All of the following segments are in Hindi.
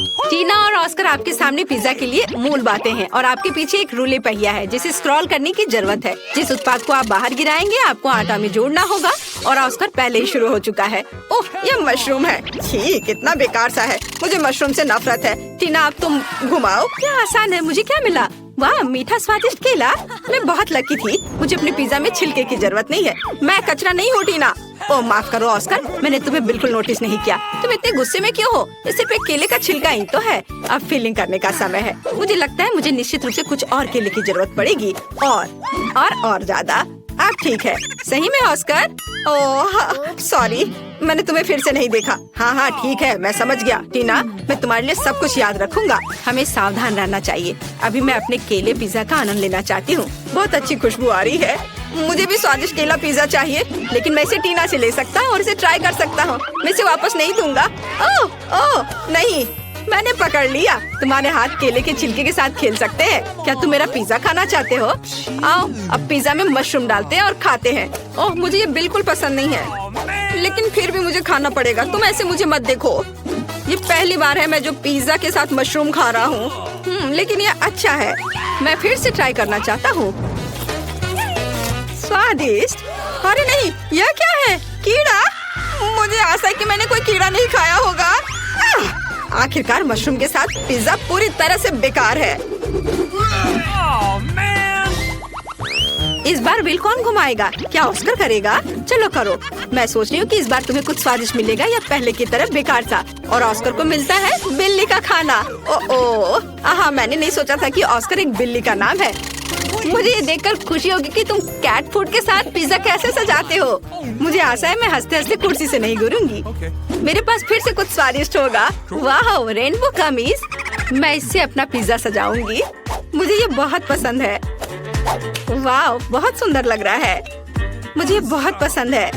टीना और ऑस्कर आपके सामने पिज्जा के लिए मूल बातें हैं और आपके पीछे एक रूले पहिया है जिसे स्क्रॉल करने की जरूरत है। जिस उत्पाद को आप बाहर गिराएंगे आपको आटा में जोड़ना होगा और ऑस्कर पहले ही शुरू हो चुका है। ओह, ये मशरूम है। छी, कितना बेकार सा है। मुझे मशरूम से नफरत है। टीना, अब तुम घुमाओ। क्या आसान है। मुझे क्या मिला? वाह, मीठा स्वादिष्ट केला। मैं बहुत लकी थी। मुझे अपने पिज्जा में छिलके की जरूरत नहीं है। मैं कचरा नहीं हूँ टीना। ओह, माफ करो ऑस्कर, मैंने तुम्हें बिल्कुल नोटिस नहीं किया। तुम इतने गुस्से में क्यों हो? ये सिर्फ एक केले का छिलका ही तो है। अब फीलिंग करने का समय है। मुझे लगता है मुझे निश्चित रूप से कुछ और केले की जरूरत पड़ेगी और ज्यादा। अब ठीक है। सही में ऑस्कर? ओह सॉरी, मैंने तुम्हें फिर से नहीं देखा। हाँ, ठीक है, मैं समझ गया। टीना, मैं तुम्हारे लिए सब कुछ याद रखूंगा। हमें सावधान रहना चाहिए। अभी मैं अपने केले पिज्जा का आनंद लेना चाहती हूँ। बहुत अच्छी खुशबू आ रही है। मुझे भी स्वादिष्ट केला पिज्जा चाहिए, लेकिन मैं इसे टीना से ले सकता हूँ और इसे ट्राई कर सकता हूँ। मैं इसे वापस नहीं दूंगा। ओह नहीं, मैंने पकड़ लिया। तुम्हारे हाथ केले के छिलके के साथ खेल सकते हैं। क्या तुम मेरा पिज्जा खाना चाहते हो? आओ, अब पिज्जा में मशरूम डालते हैं और खाते हैं। ओह, मुझे ये बिल्कुल पसंद नहीं है, लेकिन फिर भी मुझे खाना पड़ेगा। तुम ऐसे मुझे मत देखो। ये पहली बार है मैं जो पिज्जा के साथ मशरूम खा रहा हूँ। लेकिन ये अच्छा है। मैं फिर से ट्राई करना चाहता हूँ। स्वादिष्ट। अरे नहीं, यह क्या है? कीड़ा? मुझे आशा है कि मैंने कोई कीड़ा नहीं खाया होगा। आखिरकार मशरूम के साथ पिज्जा पूरी तरह से बेकार है। इस बार बिल कौन घुमाएगा? क्या ऑस्कर करेगा? चलो करो। मैं सोच रही हूँ कि इस बार तुम्हें कुछ स्वादिष्ट मिलेगा या पहले की तरह बेकार सा। और ऑस्कर को मिलता है बिल्ली का खाना। ओह, मैंने नहीं सोचा था कि ऑस्कर एक बिल्ली का नाम है। मुझे ये देखकर खुशी होगी कि तुम कैट फूड के साथ पिज्जा कैसे सजाते हो। मुझे आशा है मैं हंसते हंसते कुर्सी से नहीं गिरूंगी। मेरे पास फिर से कुछ स्वादिष्ट होगा। वाह, रेनबो कमीज। मैं इससे अपना पिज्जा सजाऊंगी। मुझे ये बहुत पसंद है। वाह, बहुत सुंदर लग रहा है। मुझे ये बहुत पसंद है।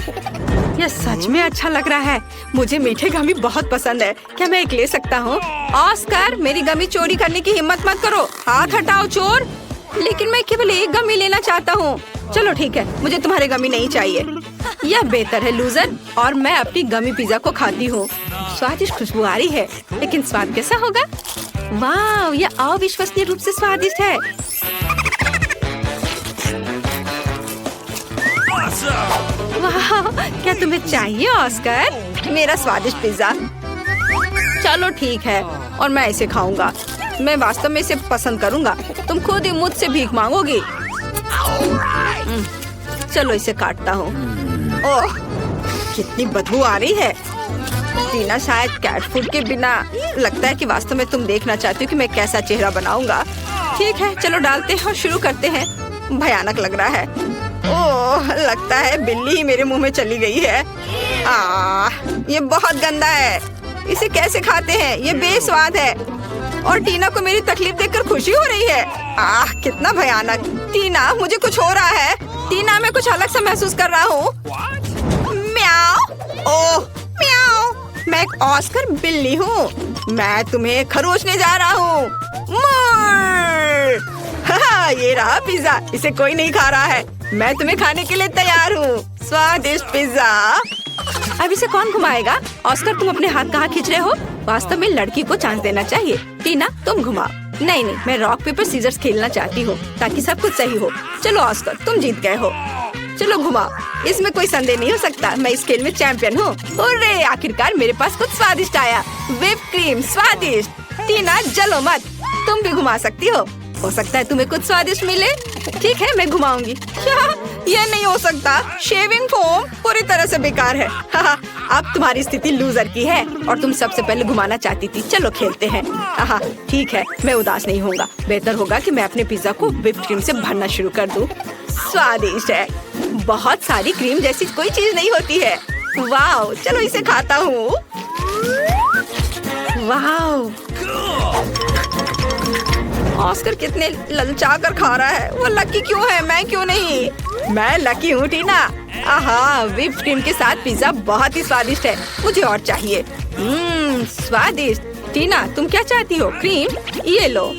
यह सच में अच्छा लग रहा है। मुझे मीठे गमी बहुत पसंद है। क्या मैं एक ले सकता हूँ? ऑस्कर, मेरी गमी चोरी करने की हिम्मत मत करो। हाथ हटाओ चोर। लेकिन मैं केवल एक गमी लेना चाहता हूँ। चलो ठीक है, मुझे तुम्हारे गमी नहीं चाहिए। यह बेहतर है लूजर। और मैं अपनी गमी पिज्जा को खाती हूँ। स्वादिष्ट खुशबू आ रही है, लेकिन स्वाद कैसा होगा? वाह, यह अविश्वसनीय रूप से स्वादिष्ट है। वाह, क्या तुम्हें चाहिए ऑस्कर? मेरा स्वादिष्ट पिज्जा। चलो ठीक है, और मैं इसे खाऊंगा। मैं वास्तव में इसे पसंद करूंगा। तुम खुद ही मुझसे भीख मांगोगी। चलो इसे काटता हूँ। ओह, कितनी बदबू आ रही है। टीना, शायद कैट फूड के बिना लगता है कि वास्तव में तुम देखना चाहती हो कि मैं कैसा चेहरा बनाऊंगा। ठीक है, चलो डालते हैं और शुरू करते हैं। भयानक लग रहा है। ओह, लगता है बिल्ली ही मेरे मुंह में चली गई है। ये बहुत गंदा है। इसे कैसे खाते हैं? ये बेस्वाद है। और टीना को मेरी तकलीफ देखकर खुशी हो रही है। कितना भयानक। टीना, मुझे कुछ हो रहा है। टीना, मैं कुछ अलग सा महसूस कर रहा हूँ। म्याओ। ओह, म्याओ। मैं एक ऑस्कर बिल्ली हूँ। मैं तुम्हें खरोचने जा रहा हूँ। ये रहा पिज्जा। इसे कोई नहीं खा रहा है। मैं तुम्हें खाने के लिए तैयार हूँ। स्वादिष्ट पिज्जा। अब इसे कौन घुमाएगा? ऑस्कर, तुम अपने हाथ कहाँ खींच रहे हो? वास्तव में लड़की को चांस देना चाहिए। टीना, तुम घुमाओ। नहीं, मैं रॉक पेपर सीजर्स खेलना चाहती हूँ ताकि सब कुछ सही हो। चलो ऑस्कर, तुम जीत गए हो। चलो घुमाओ। इसमें कोई संदेह नहीं हो सकता। मैं इस खेल में चैंपियन हूँ। अरे, आखिरकार मेरे पास कुछ स्वादिष्ट आया। व्हिप क्रीम स्वादिष्ट। टीना, जलो मत। तुम भी घुमा सकती हो सकता है तुम्हें कुछ स्वादिष्ट मिले। ठीक है, मैं घुमाऊंगी। क्या? यह नहीं हो सकता। शेविंग फोम पूरी तरह से बेकार है। अब तुम्हारी स्थिति लूजर की है और तुम सबसे पहले घुमाना चाहती थी। चलो खेलते हैं। ठीक है, मैं उदास नहीं होऊंगा। बेहतर होगा कि मैं अपने पिज्जा को व्हिप क्रीम से भरना शुरू कर दूं। स्वादिष्ट है। बहुत सारी क्रीम जैसी कोई चीज नहीं होती है। वाह, चलो इसे खाता हूँ। वाह, ऑस्कर कितने ललचा कर खा रहा है। वो लकी क्यों है, मैं क्यों नहीं? मैं लकी हूँ टीना। व्हिप क्रीम के साथ पिज्जा बहुत ही स्वादिष्ट है। मुझे और चाहिए। स्वादिष्ट। टीना, तुम क्या चाहती हो? क्रीम? ये लो।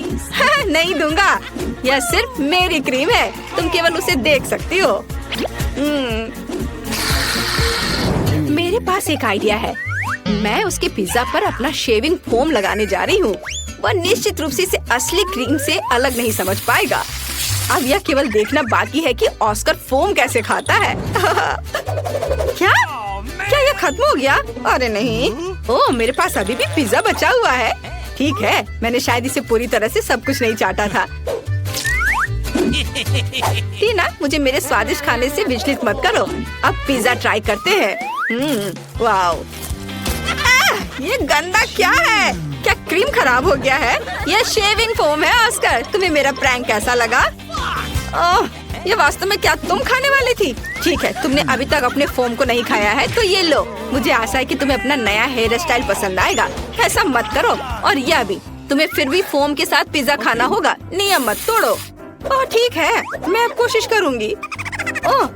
नहीं दूंगा। यह सिर्फ मेरी क्रीम है। तुम केवल उसे देख सकती हो। मेरे पास एक आइडिया है। मैं उसके पिज्जा पर अपना शेविंग फोम लगाने जा रही हूँ। वह निश्चित रूप से इसे असली क्रीम से अलग नहीं समझ पाएगा। अब यह केवल देखना बाकी है कि ऑस्कर फोम कैसे खाता है। क्या यह खत्म हो गया? अरे नहीं। ओह, मेरे पास अभी भी पिज्जा बचा हुआ है। ठीक है, मैंने शायद इसे पूरी तरह से सब कुछ नहीं चाटा था। टीना, मुझे मेरे स्वादिष्ट खाने से विचलित मत करो। अब पिज्जा ट्राई करते हैं। वाओ, ये गंदा क्या है? क्या क्रीम खराब हो गया है? यह शेविंग फोम है। ऑस्कर, तुम्हें मेरा प्रैंक कैसा लगा? ओह, ये वास्तव में क्या तुम खाने वाली थी? ठीक है, तुमने अभी तक अपने फोम को नहीं खाया है तो ये लो। मुझे आशा है कि तुम्हें अपना नया हेयर स्टाइल पसंद आएगा। ऐसा मत करो। और यह भी, तुम्हें फिर भी फोम के साथ पिज्जा खाना होगा। नियम मत तोड़ो। ओह ठीक है, मैं अब कोशिश करूँगी। ओह,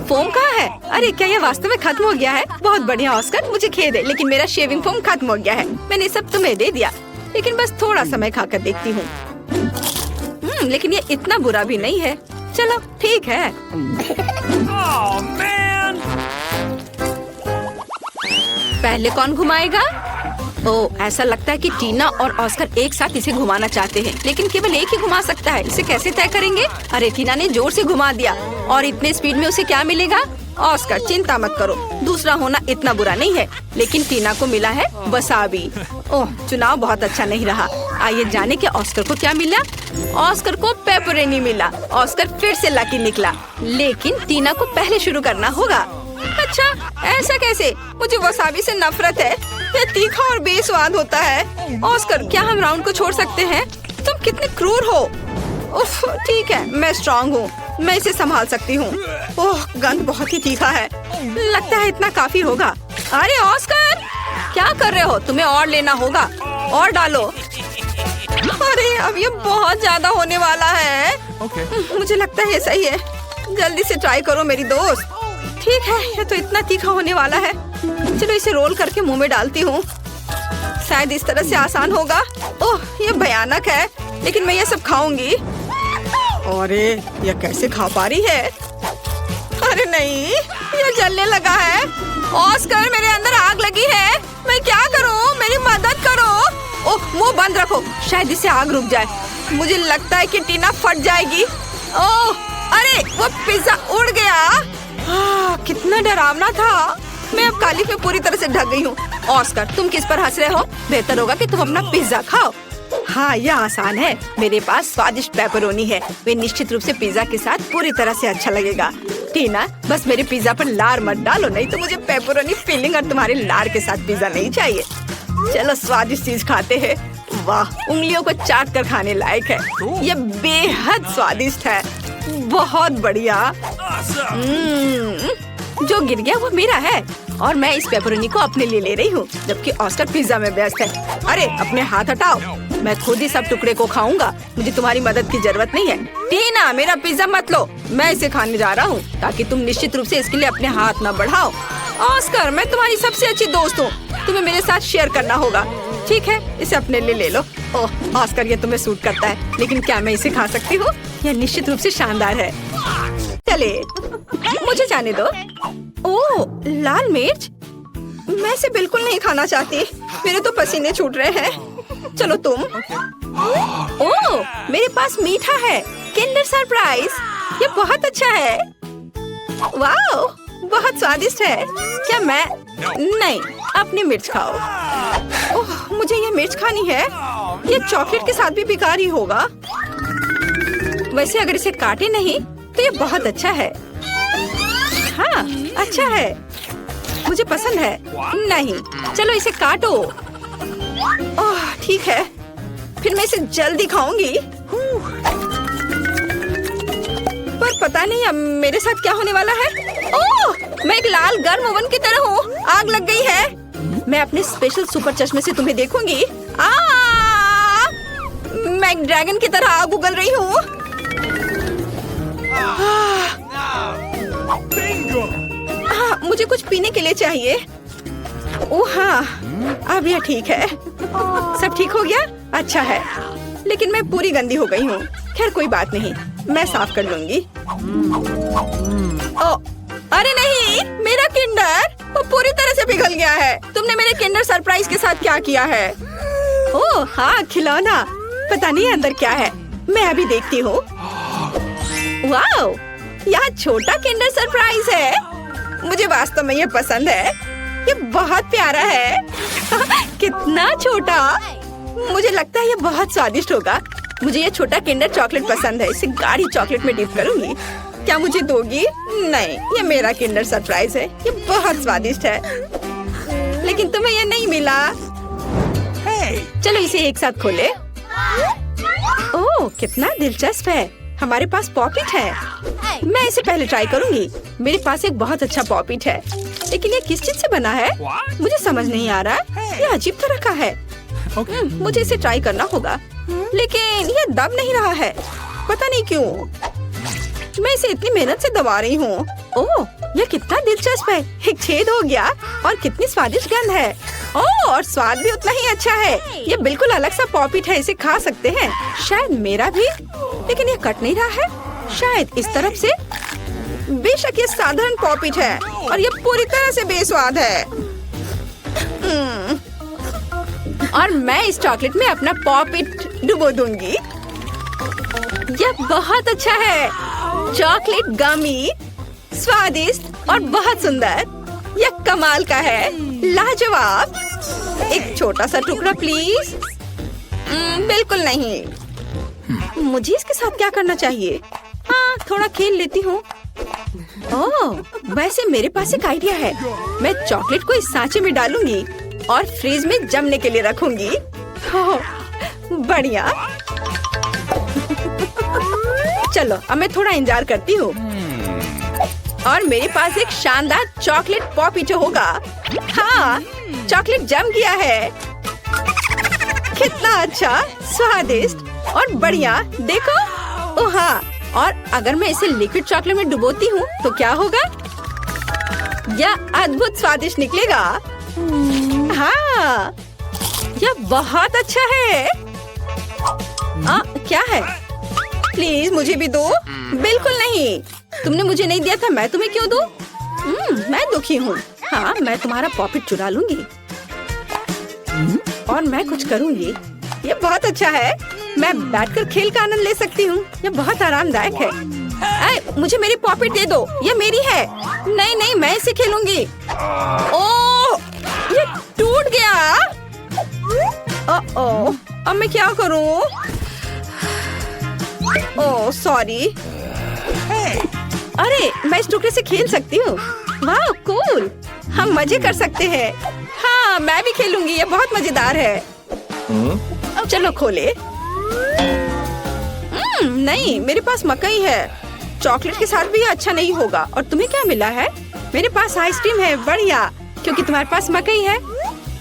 फोम कहाँ है? अरे क्या यह वास्तव में खत्म हो गया है? बहुत बढ़िया ऑस्कर, मुझे खेद है लेकिन मेरा शेविंग फोम खत्म हो गया है। मैंने सब तुम्हें दे दिया, लेकिन बस थोड़ा समय खाकर देखती हूँ। लेकिन ये इतना बुरा भी नहीं है। चलो ठीक है। पहले कौन घुमाएगा? ओह, ऐसा लगता है कि टीना और ऑस्कर एक साथ इसे घुमाना चाहते हैं, लेकिन केवल एक ही घुमा सकता है। इसे कैसे तय करेंगे? अरे टीना ने जोर से घुमा दिया और इतने स्पीड में उसे क्या मिलेगा? ऑस्कर, चिंता मत करो, दूसरा होना इतना बुरा नहीं है। लेकिन टीना को मिला है वसाबी। ओह, चुनाव बहुत अच्छा नहीं रहा। आइए जाने कि ऑस्कर को क्या मिला। ऑस्कर को पेपरोनी मिला। ऑस्कर फिर से लकी निकला, लेकिन टीना को पहले शुरू करना होगा। अच्छा, ऐसा कैसे? मुझे वसाबी से नफरत है। यह तीखा और बेस्वाद होता है। ऑस्कर, क्या हम राउंड को छोड़ सकते हैं? तुम कितने क्रूर हो। उफ, ठीक है, मैं स्ट्रॉन्ग हूँ, मैं इसे संभाल सकती हूँ। ओह, गंध बहुत ही तीखा है। लगता है इतना काफी होगा। अरे ऑस्कर, क्या कर रहे हो? तुम्हें और लेना होगा। और डालो। अरे अब ये बहुत ज्यादा होने वाला है। मुझे लगता है सही है। जल्दी से ट्राई करो मेरी दोस्त। ठीक है, ये तो इतना तीखा होने वाला है। चलो इसे रोल करके मुंह में डालती हूँ। शायद इस तरह से आसान होगा। ओह, ये भयानक है, लेकिन मैं ये सब खाऊंगी। अरे ये कैसे खा पा रही है? अरे नहीं, ये जलने लगा है। ऑस्कर, मेरे अंदर आग लगी है। मैं क्या करूँ? मेरी मदद करो। ओह, मुंह बंद रखो, शायद इससे आग रुक जाए। मुझे लगता है कि टीना फट जाएगी। ओह, अरे वो पिज्जा उड़ गया। कितना डरावना था। मैं अब कालिख में पूरी तरह से ढक गई हूँ। ऑस्कर, तुम किस पर हंस रहे हो? बेहतर होगा कि तुम अपना पिज्जा खाओ। हाँ, यह आसान है। मेरे पास स्वादिष्ट पेपरोनी है। वे निश्चित रूप से पिज्जा के साथ पूरी तरह से अच्छा लगेगा। टीना, बस मेरे पिज्जा पर लार मत डालो, नहीं तो मुझे पेपरोनी फिलिंग और तुम्हारे लार के साथ पिज्जा नहीं चाहिए। चलो स्वादिष्ट चीज खाते हैं। वाह, उंगलियों को चाट कर खाने लायक है। ये बेहद स्वादिष्ट है। बहुत बढ़िया। जो गिर गया वो मेरा है और मैं इस पेपरोनी को अपने लिए ले रही हूँ, जबकि ऑस्कर पिज्जा में व्यस्त है। अरे अपने हाथ हटाओ, मैं खुद ही सब टुकड़े को खाऊंगा। मुझे तुम्हारी मदद की जरूरत नहीं है। टीना, मेरा पिज्जा मत लो, मैं इसे खाने जा रहा हूँ, ताकि तुम निश्चित रूप से इसके लिए अपने हाथ न बढ़ाओ। ऑस्कर, मैं तुम्हारी सबसे अच्छी दोस्त हूँ, तुम्हें मेरे साथ शेयर करना होगा। ठीक है, इसे अपने लिए ले लो। ओह ऑस्कर, ये तुम्हें सूट करता है, लेकिन क्या मैं इसे खा सकती हूँ? यह निश्चित रूप से शानदार है। चले, मुझे जाने दो। ओह, लाल मिर्च, मैं इसे बिल्कुल नहीं खाना चाहती। मेरे तो पसीने छूट रहे हैं। चलो तुम। ओह, मेरे पास मीठा है, किंडर सरप्राइज। ये बहुत अच्छा है। वाओ, बहुत स्वादिष्ट है। क्या मैं? नहीं, अपनी मिर्च खाओ। ओह, मुझे ये मिर्च खानी है। ये चॉकलेट के साथ भी बेकार ही होगा। वैसे अगर इसे काटे नहीं तो ये बहुत अच्छा है। हाँ, अच्छा है, मुझे पसंद है। नहीं, चलो इसे काटो। ओह ठीक है, फिर मैं इसे जल्दी खाऊंगी। पर पता नहीं अब मेरे साथ क्या होने वाला है। ओह, मैं एक लाल गर्म ओवन की तरह हूँ। आग लग गई है। मैं अपने स्पेशल सुपर चश्मे से तुम्हें देखूंगी। मैं एक ड्रैगन की तरह आग उगल रही हूँ। मुझे कुछ पीने के लिए चाहिए। ओह हाँ, अब यह ठीक है। सब ठीक हो गया? अच्छा है, लेकिन मैं पूरी गंदी हो गई हूँ। खैर कोई बात नहीं, मैं साफ कर लूंगी। ओह, अरे नहीं, मेरा किंडर। वो पूरी तरह से पिघल गया है। तुमने मेरे किंडर सरप्राइज के साथ क्या किया है? ओह हाँ, खिलौना। पता नहीं अंदर क्या है, मैं अभी देखती हूँ। वाओ, यहाँ छोटा किंडर सरप्राइज है। मुझे वास्तव में ये पसंद है, ये बहुत प्यारा है। कितना छोटा, मुझे लगता है ये बहुत स्वादिष्ट होगा। मुझे ये छोटा किंडर चॉकलेट पसंद है, इसे गाढ़ी चॉकलेट में डिप करूंगी। क्या मुझे दोगी? नहीं, ये मेरा किंडर सरप्राइज है, ये बहुत स्वादिष्ट है। लेकिन तुम्हें ये नहीं मिला। चलो इसे एक साथ खोले। ओह कितना दिलचस्प है, हमारे पास पॉपिट है। मैं इसे पहले ट्राई करूंगी। मेरे पास एक बहुत अच्छा पॉपिट है, लेकिन ये किस चीज से बना है मुझे समझ नहीं आ रहा। ये अजीब तरह का है। मुझे इसे ट्राई करना होगा, लेकिन ये दब नहीं रहा है, पता नहीं क्यों। मैं इसे इतनी मेहनत से दबा रही हूँ। ओह ये कितना दिलचस्प है, एक छेद हो गया और कितनी स्वादिष्ट गंध है। ओह और स्वाद भी उतना ही अच्छा है। ये बिल्कुल अलग सा पॉपिट है, इसे खा सकते हैं। शायद मेरा भी, लेकिन ये कट नहीं रहा है। शायद इस तरफ से। बेशक ये साधारण पॉपिट है और ये पूरी तरह से बेस्वाद है। और मैं इस चॉकलेट में अपना पॉपिट डुबो दूंगी। यह बहुत अच्छा है, चॉकलेट गमी, स्वादिष्ट और बहुत सुंदर। यह कमाल का है, लाजवाब। एक छोटा सा टुकड़ा प्लीज। बिल्कुल नहीं। मुझे इसके साथ क्या करना चाहिए? हाँ थोड़ा खेल लेती हूँ। ओह वैसे मेरे पास एक आइडिया है। मैं चॉकलेट को इस सांचे में डालूंगी और फ्रिज में जमने के लिए रखूंगी। बढ़िया। चलो अब मैं थोड़ा इंतजार करती हूँ और मेरे पास एक शानदार चॉकलेट पॉपिटो होगा। हाँ चॉकलेट जम गया है। कितना अच्छा, स्वादिष्ट और बढ़िया। देखो। ओह हाँ, और अगर मैं इसे लिक्विड चॉकलेट में डुबोती हूँ तो क्या होगा? यह अद्भुत स्वादिष्ट निकलेगा। हाँ यह बहुत अच्छा है। क्या है? प्लीज मुझे भी दो। बिल्कुल नहीं, तुमने मुझे नहीं दिया था, मैं तुम्हें क्यों दूं? मैं दुखी हूँ। हाँ मैं तुम्हारा पॉपिट चुरा लूंगी और मैं कुछ करूंगी। ये बहुत अच्छा है, मैं बैठकर खेल का आनंद ले सकती हूँ। ये बहुत आरामदायक है। मुझे मेरी पॉपिट दे दो, ये मेरी है। नहीं नहीं, मैं इसे खेलूंगी। ओह ये टूट गया। ओह अब मैं क्या करूँ? Oh sorry. अरे मैं इस टुकड़े से खेल सकती हूँ। वाह कूल, हम मजे कर सकते हैं। हाँ मैं भी खेलूंगी, ये बहुत मजेदार है। चलो खोले। नहीं मेरे पास मकई है, चॉकलेट के साथ भी ये अच्छा नहीं होगा। और तुम्हें क्या मिला है? मेरे पास आइसक्रीम है। बढ़िया, क्योंकि तुम्हारे पास मकई है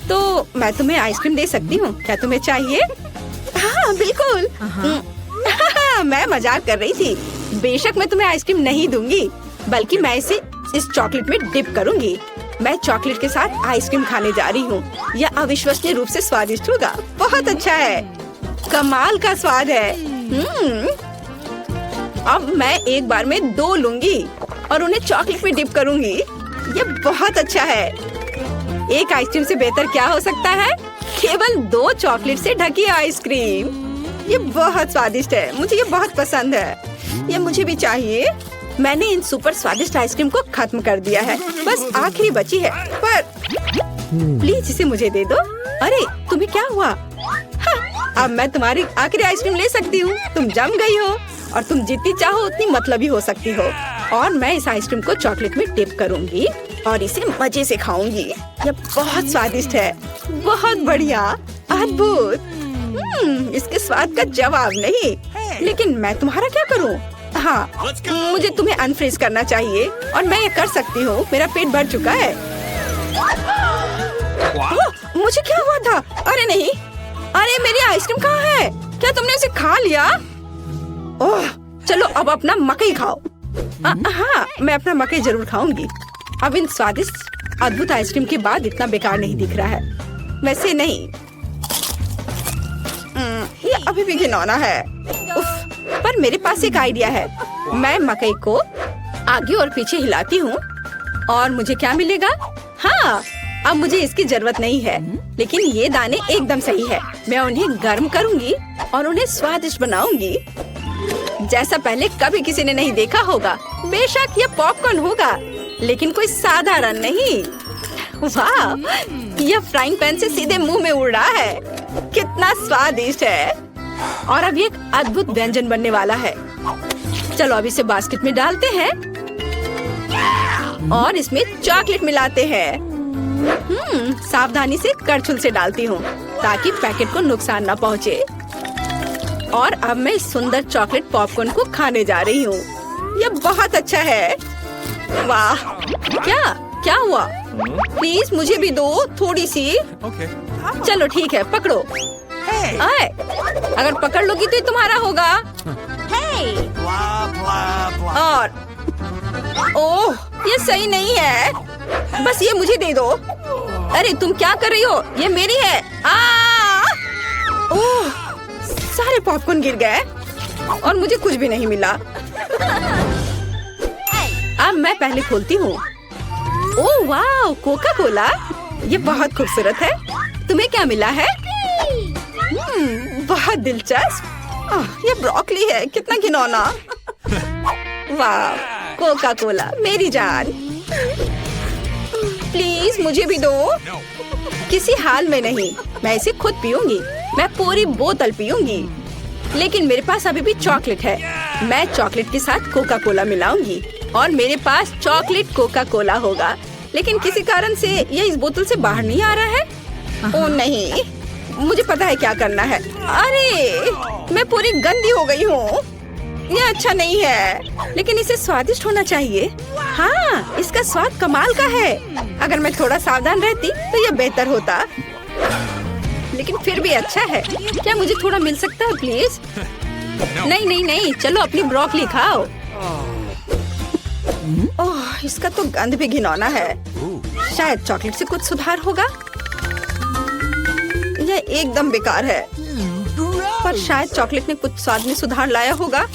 तो मैं तुम्हें आइसक्रीम दे सकती हूँ। क्या तुम्हें चाहिए? हाँ बिल्कुल। मैं मजाक कर रही थी। बेशक मैं तुम्हें आइसक्रीम नहीं दूंगी, बल्कि मैं इसे इस चॉकलेट में डिप करूंगी। मैं चॉकलेट के साथ आइसक्रीम खाने जा रही हूँ। यह अविश्वसनीय रूप से स्वादिष्ट होगा। बहुत अच्छा है, कमाल का स्वाद है। अब मैं एक बार में 2 लूंगी और उन्हें चॉकलेट में डिप करूंगी। ये बहुत अच्छा है। एक आइसक्रीम से बेहतर क्या हो सकता है? केवल 2 चॉकलेट से ढकी आइसक्रीम। ये बहुत स्वादिष्ट है, मुझे ये बहुत पसंद है। ये मुझे भी चाहिए। मैंने इन सुपर स्वादिष्ट आइसक्रीम को खत्म कर दिया है, बस आखिरी बची है। पर प्लीज इसे मुझे दे दो। अरे तुम्हें क्या हुआ? हाँ, अब मैं तुम्हारी आखिरी आइसक्रीम ले सकती हूँ। तुम जम गई हो और तुम जितनी चाहो उतनी मतलबी हो सकती हो। और मैं इस आइसक्रीम को चॉकलेट में डिप करूंगी और इसे मजे से खाऊंगी। यह बहुत स्वादिष्ट है, बहुत बढ़िया, अद्भुत। इसके स्वाद का जवाब नहीं। लेकिन मैं तुम्हारा क्या करूं? हाँ मुझे तुम्हें अनफ्रीज करना चाहिए और मैं ये कर सकती हूँ। मेरा पेट भर चुका है। मुझे क्या हुआ था? अरे नहीं, अरे मेरी आइसक्रीम कहाँ है? क्या तुमने उसे खा लिया? ओह चलो अब अपना मकई खाओ। हाँ मैं अपना मकई जरूर खाऊंगी। अब इन स्वादिष्ट अद्भुत आइसक्रीम के बाद इतना बेकार नहीं दिख रहा है। वैसे नहीं, ये अभी भी घिनौना है। उफ, पर मेरे पास एक आइडिया है। मैं मकई को आगे और पीछे हिलाती हूँ और मुझे क्या मिलेगा? हाँ, अब मुझे इसकी जरूरत नहीं है, लेकिन ये दाने एकदम सही है। मैं उन्हें गर्म करूंगी और उन्हें स्वादिष्ट बनाऊंगी, जैसा पहले कभी किसी ने नहीं देखा होगा। बेशक ये पॉपकॉर्न होगा, लेकिन कोई साधारण नहीं। वाह, यह फ्राइंग पैन से सीधे मुंह में उड़ रहा है। कितना स्वादिष्ट है। और अब ये एक अद्भुत व्यंजन बनने वाला है। चलो अब इसे बास्केट में डालते हैं और इसमें चॉकलेट मिलाते हैं। सावधानी से करछुल से डालती हूँ ताकि पैकेट को नुकसान ना पहुँचे। और अब मैं इस सुंदर चॉकलेट पॉपकॉर्न को खाने जा रही हूँ। यह बहुत अच्छा है। वाह, क्या हुआ? प्लीज मुझे भी दो थोड़ी सी। चलो ठीक है, पकड़ो। आए, अगर पकड़ लोगी तो ये तुम्हारा होगा। और ओह, ये सही नहीं है। बस ये मुझे दे दो। अरे तुम क्या कर रही हो? ये मेरी है। ओह, सारे पॉपकॉर्न गिर गए और मुझे कुछ भी नहीं मिला। अब मैं पहले खोलती हूँ। ओह वाह, कोका कोला। ये बहुत खूबसूरत है। तुम्हें क्या मिला है? बहुत दिलचस्प। ये ब्रोकली है, कितना घिनौना। वाह, कोका कोला मेरी जान। प्लीज मुझे भी दो। किसी हाल में नहीं, मैं इसे खुद पीऊंगी। मैं पूरी बोतल पीऊंगी। लेकिन मेरे पास अभी भी चॉकलेट है। मैं चॉकलेट के साथ कोका कोला मिलाऊंगी और मेरे पास चॉकलेट कोका कोला होगा। लेकिन किसी कारण से ये इस बोतल से बाहर नहीं आ रहा है। ओह नहीं, मुझे पता है क्या करना है। अरे मैं पूरी गंदी हो गई हूँ। ये अच्छा नहीं है, लेकिन इसे स्वादिष्ट होना चाहिए। हाँ, इसका स्वाद कमाल का है। अगर मैं थोड़ा सावधान रहती तो ये बेहतर होता, लेकिन फिर भी अच्छा है। क्या मुझे थोड़ा मिल सकता है प्लीज? नहीं नहीं नहीं, चलो अपनी ब्रोकली खाओ। ओह, इसका तो गंध भी घिनौना है। शायद चॉकलेट से कुछ सुधार होगा। यह एकदम बेकार है, पर शायद चॉकलेट ने कुछ स्वाद में सुधार लाया होगा।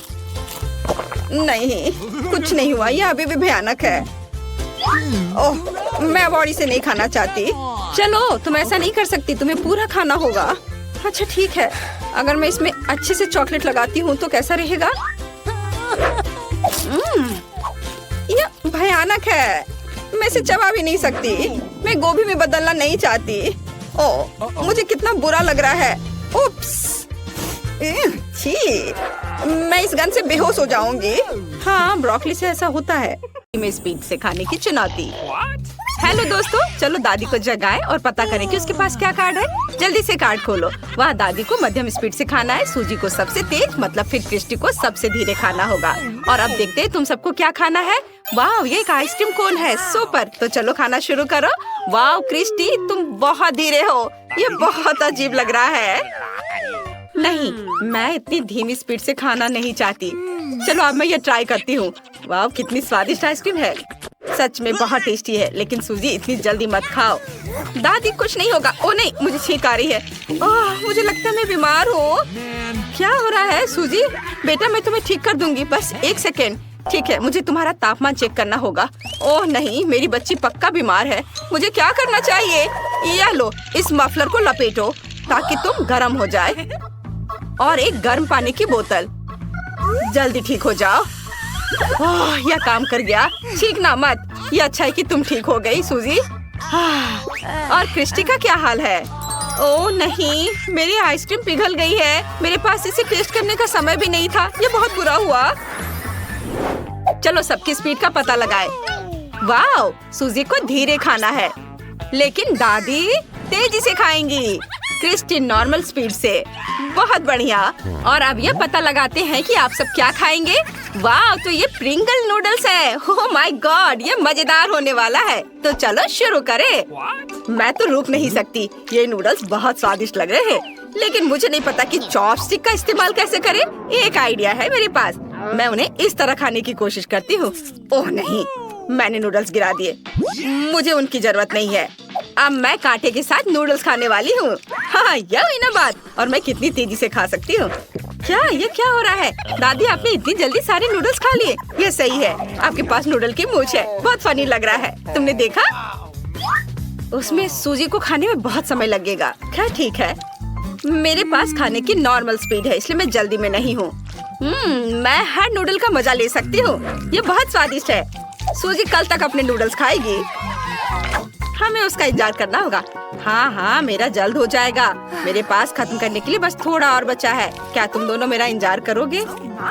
नहीं, कुछ नहीं हुआ। यह अभी भी भयानक है। ओह, मैं बॉडी से नहीं खाना चाहती। चलो, तुम ऐसा नहीं कर सकती, तुम्हें पूरा खाना होगा। अच्छा ठीक है, अगर मैं इसमें अच्छे से चॉकलेट लगाती हूँ तो कैसा रहेगा? यह भयानक है। मैं इसे चबा भी नहीं सकती। मैं गोभी में बदलना नहीं चाहती। ओह, मुझे कितना बुरा लग रहा है। उप्स, छी, मैं इस गंध से बेहोश हो जाऊंगी। हाँ, ब्रोकली से ऐसा होता है। में स्पीड से खाने की चुनौती। हेलो दोस्तों, चलो दादी को जगाएं और पता करें कि उसके पास क्या कार्ड है। जल्दी से कार्ड खोलो। वह दादी को मध्यम स्पीड से खाना है, सूजी को सबसे तेज, मतलब फिर क्रिस्टी को सबसे धीरे खाना होगा। और अब देखते हैं तुम सबको क्या खाना है। वाह, ये एक आइसक्रीम कोन है। सुपर, तो चलो खाना शुरू करो। वाह क्रिस्टी, तुम बहुत धीरे हो। ये बहुत अजीब लग रहा है। नहीं, मैं इतनी धीमी स्पीड से खाना नहीं चाहती। चलो अब मैं ये ट्राई करती हूँ। वाह, कितनी स्वादिष्ट आइसक्रीम है। सच में बहुत टेस्टी है, लेकिन सूजी इतनी जल्दी मत खाओ। दादी, कुछ नहीं होगा। ओ नहीं, मुझे छींक आ रही है। ओह, मुझे लगता है मैं बीमार हूँ। क्या हो रहा है सूजी? बेटा, मैं तुम्हें ठीक कर दूंगी, बस एक सेकेंड। ठीक है, मुझे तुम्हारा तापमान चेक करना होगा। ओह नहीं, मेरी बच्ची पक्का बीमार है। मुझे क्या करना चाहिए? यह लो, इस मफलर को लपेटो ताकि तुम गर्म हो जाए, और एक गर्म पानी की बोतल। जल्दी ठीक हो जाओ। ओह, यह काम कर गया। छींकना मत। ये अच्छा है कि तुम ठीक हो गई सूजी। और क्रिस्टी का क्या हाल है? ओह नहीं, मेरी आइसक्रीम पिघल गई है। मेरे पास इसे टेस्ट करने का समय भी नहीं था। ये बहुत बुरा हुआ। चलो सबकी स्पीड का पता लगाए। वाह, सूजी को धीरे खाना है, लेकिन दादी तेजी से खाएंगी। क्रिस्टी नॉर्मल स्पीड से। बहुत बढ़िया। और अब ये पता लगाते हैं कि आप सब क्या खाएंगे। वाह, तो ये प्रिंगल नूडल्स है। ओह माय गॉड, ये मजेदार होने वाला है। तो चलो शुरू करें। मैं तो रुक नहीं सकती। ये नूडल्स बहुत स्वादिष्ट लग रहे हैं, लेकिन मुझे नहीं पता कि चॉपस्टिक का इस्तेमाल कैसे करें। एक आइडिया है मेरे पास। मैं उन्हें इस तरह खाने की कोशिश करती हूँ। ओह नहीं, मैंने नूडल्स गिरा दिए। मुझे उनकी जरूरत नहीं है। अब मैं कांटे के साथ नूडल्स खाने वाली हूँ। हाँ, यह हुई ना बात। और मैं कितनी तेजी से खा सकती हूँ। ये क्या हो रहा है? दादी, आपने इतनी जल्दी सारे नूडल्स खा लिए। ये सही है, आपके पास नूडल की मूंछ है। बहुत फनी लग रहा है। तुमने देखा? उसमें सूजी को खाने में बहुत समय लगेगा। क्या ठीक है, मेरे पास खाने की नॉर्मल स्पीड है, इसलिए मैं जल्दी में नहीं हूँ। मैं हर नूडल का मजा ले सकती हूँ। ये बहुत स्वादिष्ट है। सूजी कल तक अपने नूडल्स खाएगी। हमें उसका इंतजार करना होगा। हाँ, मेरा जल्द हो जाएगा। मेरे पास खत्म करने के लिए बस थोड़ा और बचा है। क्या तुम दोनों मेरा इंतजार करोगे?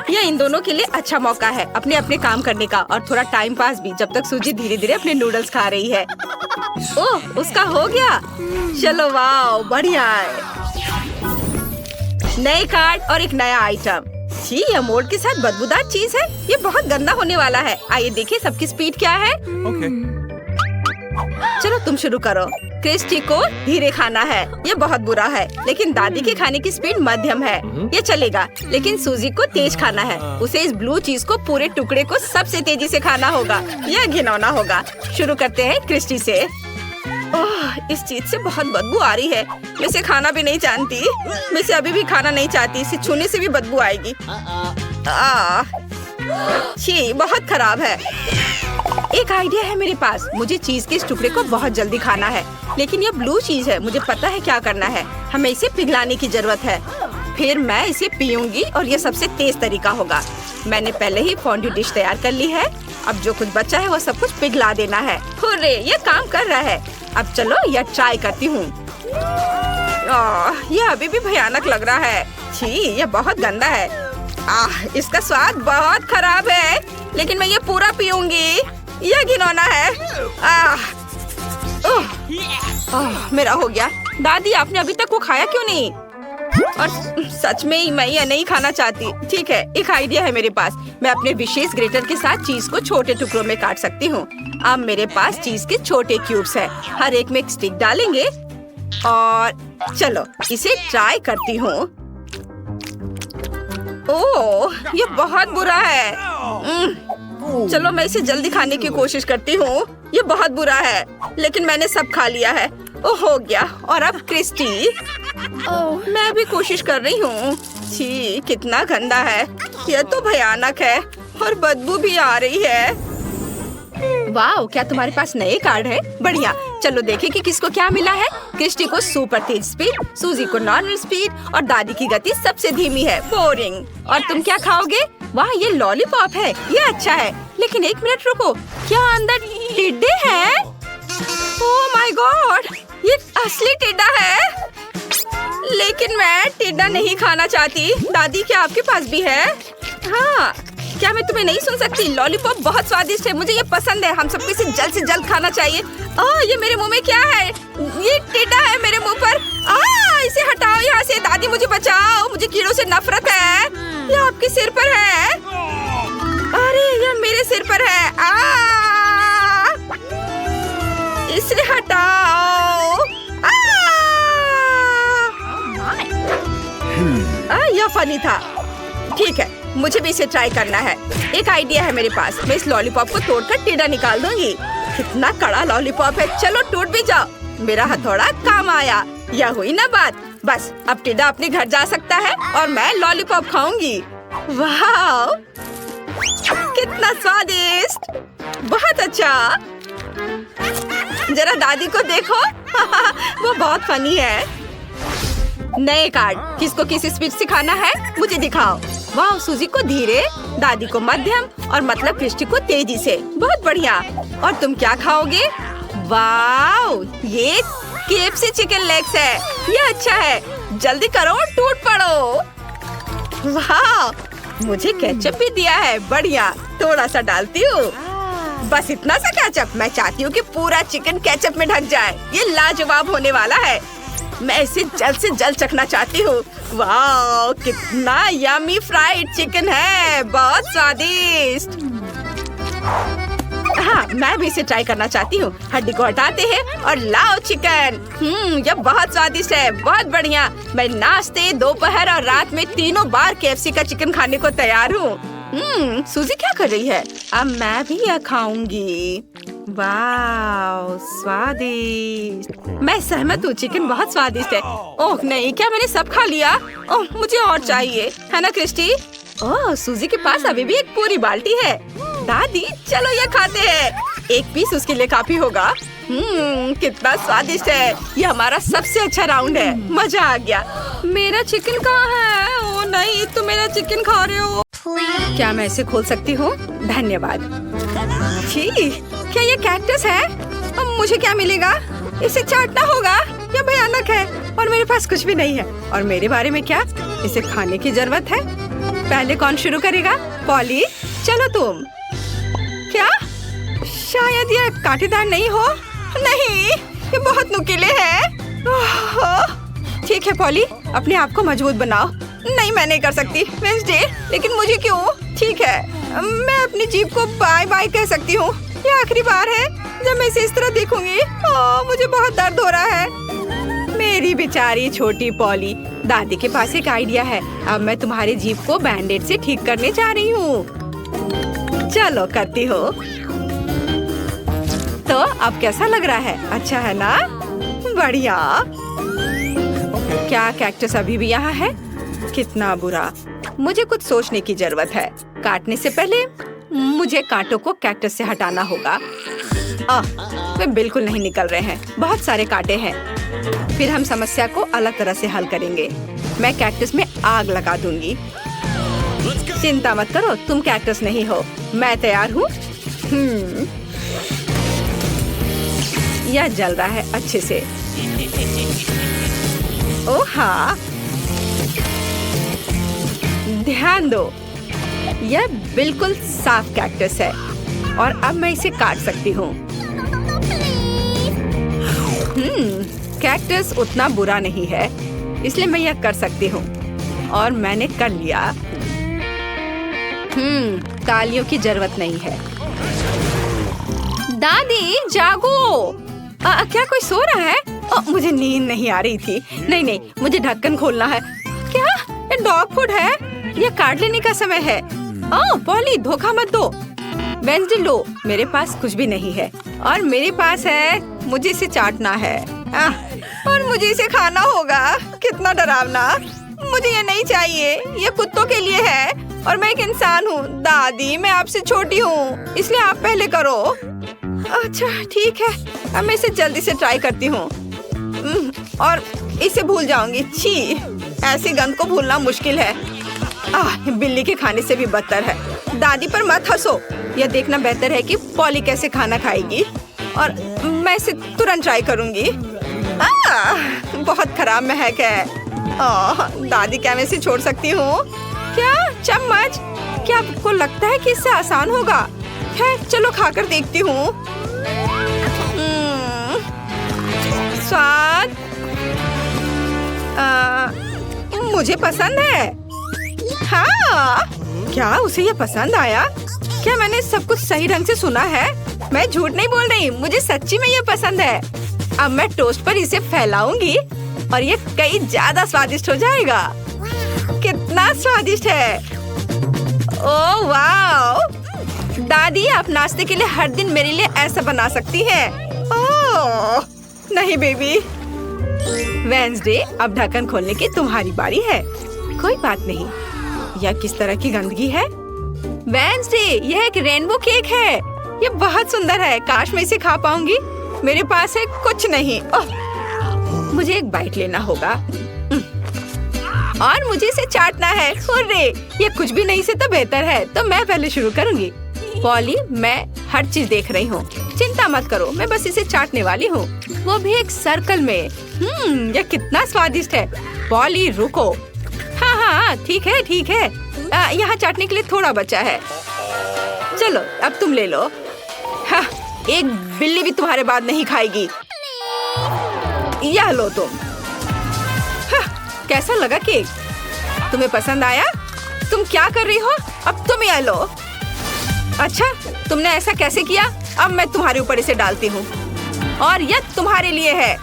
यह इन दोनों के लिए अच्छा मौका है अपने अपने काम करने का और थोड़ा टाइम पास भी, जब तक सूजी धीरे धीरे अपने नूडल्स खा रही है। ओह, उसका हो गया। चलो, वाह, बढ़िया है। नए कार्ड और एक नया आइटम। जी, यह मोल्ड के साथ बदबूदार चीज है। ये बहुत गंदा होने वाला है। आइए देखें सबकी स्पीड क्या है। चलो तुम शुरू करो। क्रिस्टी को धीरे खाना है। ये बहुत बुरा है, लेकिन दादी के खाने की स्पीड मध्यम है। ये चलेगा, लेकिन सूजी को तेज खाना है। उसे इस ब्लू चीज को पूरे टुकड़े को सबसे तेजी से खाना होगा। यह घिनौना होगा। शुरू करते हैं क्रिस्टी से। ओह, इस चीज से बहुत बदबू आ रही है। मैं इसे खाना भी नहीं जानती। मैं इसे अभी भी खाना नहीं चाहती। इसे छूने से भी बदबू आएगी। छी, बहुत खराब है। एक आइडिया है मेरे पास। मुझे चीज के इस टुकड़े को बहुत जल्दी खाना है, लेकिन ये ब्लू चीज है। मुझे पता है क्या करना है। हमें इसे पिघलाने की जरूरत है। फिर मैं इसे पीऊंगी और ये सबसे तेज तरीका होगा। मैंने पहले ही फोंड्यू डिश तैयार कर ली है। अब जो कुछ बचा है वो सब कुछ पिघला देना है। हुर्रे, ये काम कर रहा है। अब चलो यह ट्राई करती हूँ। यह अभी भी भयानक लग रहा है। छी, यह बहुत गंदा है। इसका स्वाद बहुत खराब है, लेकिन मैं ये पूरा पीऊंगी। यह घिनौना है। मेरा हो गया। दादी, आपने अभी तक वो खाया क्यों नहीं? और सच में मैं ये नहीं खाना चाहती। ठीक है, एक आइडिया है मेरे पास। मैं अपने विशेष ग्रेटर के साथ चीज को छोटे टुकड़ों में काट सकती हूँ। अब मेरे पास चीज के छोटे क्यूब्स हैं। हर एक में एक स्टिक डालेंगे और चलो इसे ट्राई करती हूँ। ओह, ये बहुत बुरा है। चलो मैं इसे जल्दी खाने की कोशिश करती हूँ। ये बहुत बुरा है, लेकिन मैंने सब खा लिया है। ओह, हो गया। और अब क्रिस्टी। मैं भी कोशिश कर रही हूँ। छी, कितना गंदा है। यह तो भयानक है और बदबू भी आ रही है। वाह, क्या तुम्हारे पास नए कार्ड है? बढ़िया। चलो देखें कि किसको क्या मिला है। क्रिस्टी को सुपर तेज स्पीड, सूजी को नॉर्मल स्पीड और दादी की गति सबसे धीमी है, बोरिंग। और तुम क्या खाओगे? वाह, ये लॉलीपॉप है। ये अच्छा है, लेकिन एक मिनट रुको। क्या अंदर टिड्डे हैं? ओह माय गॉड, ये असली टिड्डा है। लेकिन मैं टिड्डा नहीं खाना चाहती। दादी, क्या आपके पास भी है? हाँ, क्या मैं तुम्हें नहीं सुन सकती? लॉलीपॉप बहुत स्वादिष्ट है। मुझे ये पसंद है। हम सबको इसे जल्द से जल्द खाना चाहिए। ये मेरे मुंह में क्या है? ये टिड्डा है मेरे मुंह पर। इसे हटाओ यहाँ से। दादी, मुझे बचाओ। मुझे कीड़ों से नफरत है। ये आपके सिर पर है। अरे, ये मेरे सिर पर है। इसे हटाओ। यह फनी था। ठीक है, मुझे भी इसे ट्राई करना है। एक आइडिया है मेरे पास। मैं इस लॉलीपॉप को तोड़कर टिड्डा निकाल दूंगी। कितना कड़ा लॉलीपॉप है। चलो टूट भी जाओ। मेरा हथौड़ा काम आया। यह हुई ना बात। बस अब टिड्डा अपने घर जा सकता है और मैं लॉलीपॉप खाऊंगी। वाह, कितना स्वादिष्ट। बहुत अच्छा। जरा दादी को देखो। वो बहुत फनी है। नए कार्ड। किसको किस स्पीड से खाना है? मुझे दिखाओ। वाह, सूजी को धीरे, दादी को मध्यम और मतलब क्रिस्टी को तेजी से। बहुत बढ़िया। और तुम क्या खाओगे? वाह, ये KFC चिकन लेग्स है। ये अच्छा है। जल्दी करो, टूट पड़ो। वाह, मुझे केचप भी दिया है। बढ़िया। थोड़ा सा डालती हूँ। बस इतना सा केचप। मैं चाहती हूँ कि पूरा चिकन केचप में ढक जाए। ये लाजवाब होने वाला है। मैं इसे जल्द से जल्द चखना चाहती हूँ। वाह, कितना यम्मी फ्राइड चिकन है। बहुत स्वादिष्ट। हाँ, मैं भी इसे ट्राई करना चाहती हूँ। हड्डी को हटाते हैं और लाओ चिकन। यह बहुत स्वादिष्ट है। बहुत बढ़िया। मैं नाश्ते, दोपहर और रात में तीनों बार KFC का चिकन खाने को तैयार हूँ। सूजी क्या कर रही है? अब मैं भी यह खाऊंगी। वाह, स्वादिष्ट। मैं सहमत हूँ। चिकन बहुत स्वादिष्ट है। ओह नहीं, क्या मैंने सब खा लिया? ओह, मुझे और चाहिए, है ना क्रिस्टी? ओह, सूजी के पास अभी भी एक पूरी बाल्टी है। दादी, चलो ये खाते हैं। एक पीस उसके लिए काफी होगा। कितना स्वादिष्ट है। ये हमारा सबसे अच्छा राउंड है। मजा आ गया। मेरा चिकन कहाँ है? ओ नहीं, तुम मेरा चिकन खा रहे हो। क्या मैं इसे खोल सकती हूँ? धन्यवाद। छी, क्या ये कैक्टस है? अब मुझे क्या मिलेगा? इसे चाटना होगा। यह भयानक है और मेरे पास कुछ भी नहीं है। और मेरे बारे में क्या? इसे खाने की जरूरत है। पहले कौन शुरू करेगा? पॉली, चलो तुम। क्या? शायद ये कांटेदार नहीं हो। नहीं, ये बहुत नुकीले हैं। ठीक है पॉली, अपने आप को मजबूत बनाओ। नहीं, मैं नहीं कर सकती वेंसडे, लेकिन मुझे क्यों? ठीक है, मैं अपनी जीभ को बाय बाय कह सकती हूँ। ये आखिरी बार है जब मैं इसे इस तरह देखूंगी। मुझे बहुत दर्द हो रहा है। मेरी बेचारी छोटी पॉली। दादी के पास एक आइडिया है। अब मैं तुम्हारी जीभ को बैंडेड से ठीक करने जा रही हूँ। चलो करती हो। तो अब कैसा लग रहा है? अच्छा है ना? बढ़िया। क्या कैक्टस अभी भी यहाँ है? कितना बुरा। मुझे कुछ सोचने की जरूरत है। काटने से पहले मुझे कांटों को कैक्टस से हटाना होगा। वे बिल्कुल नहीं निकल रहे हैं। बहुत सारे कांटे हैं। फिर हम समस्या को अलग तरह से हल करेंगे। मैं कैक्टस में आग लगा दूंगी। चिंता मत करो, तुम कैक्टस नहीं हो। मैं तैयार हूँ। यह जल रहा है अच्छे से। ओह हाँ, ध्यान दो, यह बिल्कुल साफ कैक्टस है और अब मैं इसे काट सकती हूँ। कैक्टस उतना बुरा नहीं है, इसलिए मैं यह कर सकती हूँ और मैंने कर लिया। तालियों की जरूरत नहीं है। दादी जागो। क्या कोई सो रहा है? मुझे नींद नहीं आ रही थी। नहीं, मुझे ढक्कन खोलना है। क्या ये डॉग फूड है? यह काट लेने का समय है। पॉली, धोखा मत दो। वेंसडे लो, मेरे पास कुछ भी नहीं है और मेरे पास है। मुझे इसे चाटना है और मुझे इसे खाना होगा। कितना डरावना। मुझे ये नहीं चाहिए। ये कुत्तों के लिए है और मैं एक इंसान हूँ। दादी, मैं आपसे छोटी हूँ, इसलिए आप पहले करो। अच्छा ठीक है, अब मैं इसे जल्दी से ट्राई करती हूँ और इसे भूल जाऊंगी। छी, ऐसी गंध को भूलना मुश्किल है। बिल्ली के खाने से भी बदतर है। दादी पर मत हंसो। यह देखना बेहतर है कि पॉली कैसे खाना खाएगी और मैं इसे तुरंत ट्राई करूंगी। बहुत खराब महक है। दादी, क्या मैं इसे छोड़ सकती हूँ? क्या चम्मच? क्या आपको लगता है कि इससे आसान होगा? खैर, चलो खाकर देखती हूँ। स्वाद मुझे पसंद है। हाँ, क्या उसे ये पसंद आया? क्या मैंने सब कुछ सही ढंग से सुना है? मैं झूठ नहीं बोल रही, मुझे सच्ची में ये पसंद है। अब मैं टोस्ट पर इसे फैलाऊंगी और ये कई ज्यादा स्वादिष्ट हो जाएगा। कितना स्वादिष्ट है। ओह वाह! दादी, आप नाश्ते के लिए हर दिन मेरे लिए ऐसा बना सकती हैं। ओह नहीं बेबी। वेंसडे, अब ढक्कन खोलने की तुम्हारी बारी है। कोई बात नहीं। यह किस तरह की गंदगी है? वेंसडे, यह एक रेनबो केक है। यह बहुत सुंदर है। काश मैं इसे खा पाऊंगी। मेरे पास है कुछ नहीं। मुझे एक बाइट लेना होगा और मुझे इसे चाटना है। हुर्रे, ये कुछ भी नहीं से तो बेहतर है। तो मैं पहले शुरू करूंगी। पॉली, मैं हर चीज देख रही हूँ। चिंता मत करो, मैं बस इसे चाटने वाली हूँ, वो भी एक सर्कल में। यह कितना स्वादिष्ट है। पॉली रुको। हाँ, ठीक है। यहाँ चाटने के लिए थोड़ा बचा है। चलो, अब तुम ले लो। हाँ, एक बिल्ली भी तुम्हारे बाद नहीं खाएगी। यह लो तुम। हाँ, कैसा लगा केक? तुम्हें पसंद आया? तुम क्या कर रही हो? अब तुम यह लो। अच्छा, तुमने ऐसा कैसे किया? अब मैं तुम्हारे ऊपर इसे डालती हूँ और यह तुम्हारे लिए है।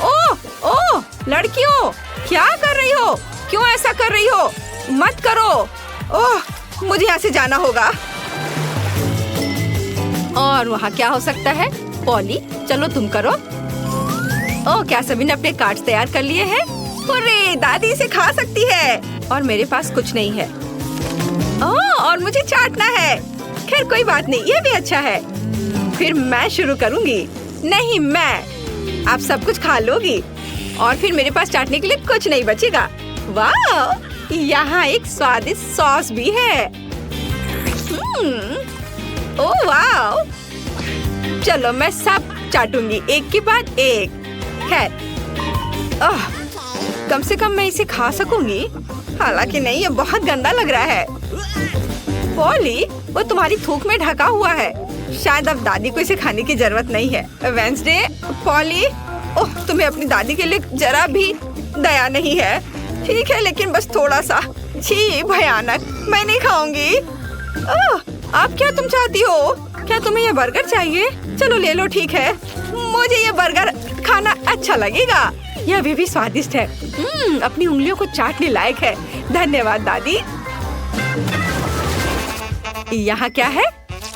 ओह, लड़कियों, क्या कर रही हो? क्यों ऐसा कर रही हो? मत करो। ओह, मुझे यहाँ से जाना होगा। और वहाँ क्या हो सकता है? पॉली, चलो तुम करो। ओह, क्या सभी ने अपने कार्ड्स तैयार कर लिए हैं? अरे, दादी इसे खा सकती है और मेरे पास कुछ नहीं है। और मुझे चाटना है। खैर कोई बात नहीं, ये भी अच्छा है। फिर मैं शुरू करूंगी। नहीं, मैं। आप सब कुछ खा लोगी और फिर मेरे पास चाटने के लिए कुछ नहीं बचेगा। वाह, यहाँ एक स्वादिष्ट सॉस भी है। ओह वाह, चलो मैं सब चाटूंगी एक के बाद एक। खैर, कम से कम मैं इसे खा सकूंगी। हालांकि नहीं, ये बहुत गंदा लग रहा है। पॉली, वो तुम्हारी थूक में ढका हुआ है। शायद अब दादी को इसे खाने की जरूरत नहीं है। वेंसडे, पॉली, ओह, तुम्हें अपनी दादी के लिए जरा भी दया नहीं है। ठीक है, लेकिन बस थोड़ा सा। छी, भयानक, मैं नहीं खाऊंगी। अब क्या तुम चाहती हो? क्या तुम्हें ये बर्गर चाहिए? चलो ले लो, ठीक है। मुझे ये बर्गर खाना अच्छा लगेगा। यह अभी भी स्वादिष्ट है। अपनी उंगलियों को चाटने लायक है। धन्यवाद दादी। यहाँ क्या है?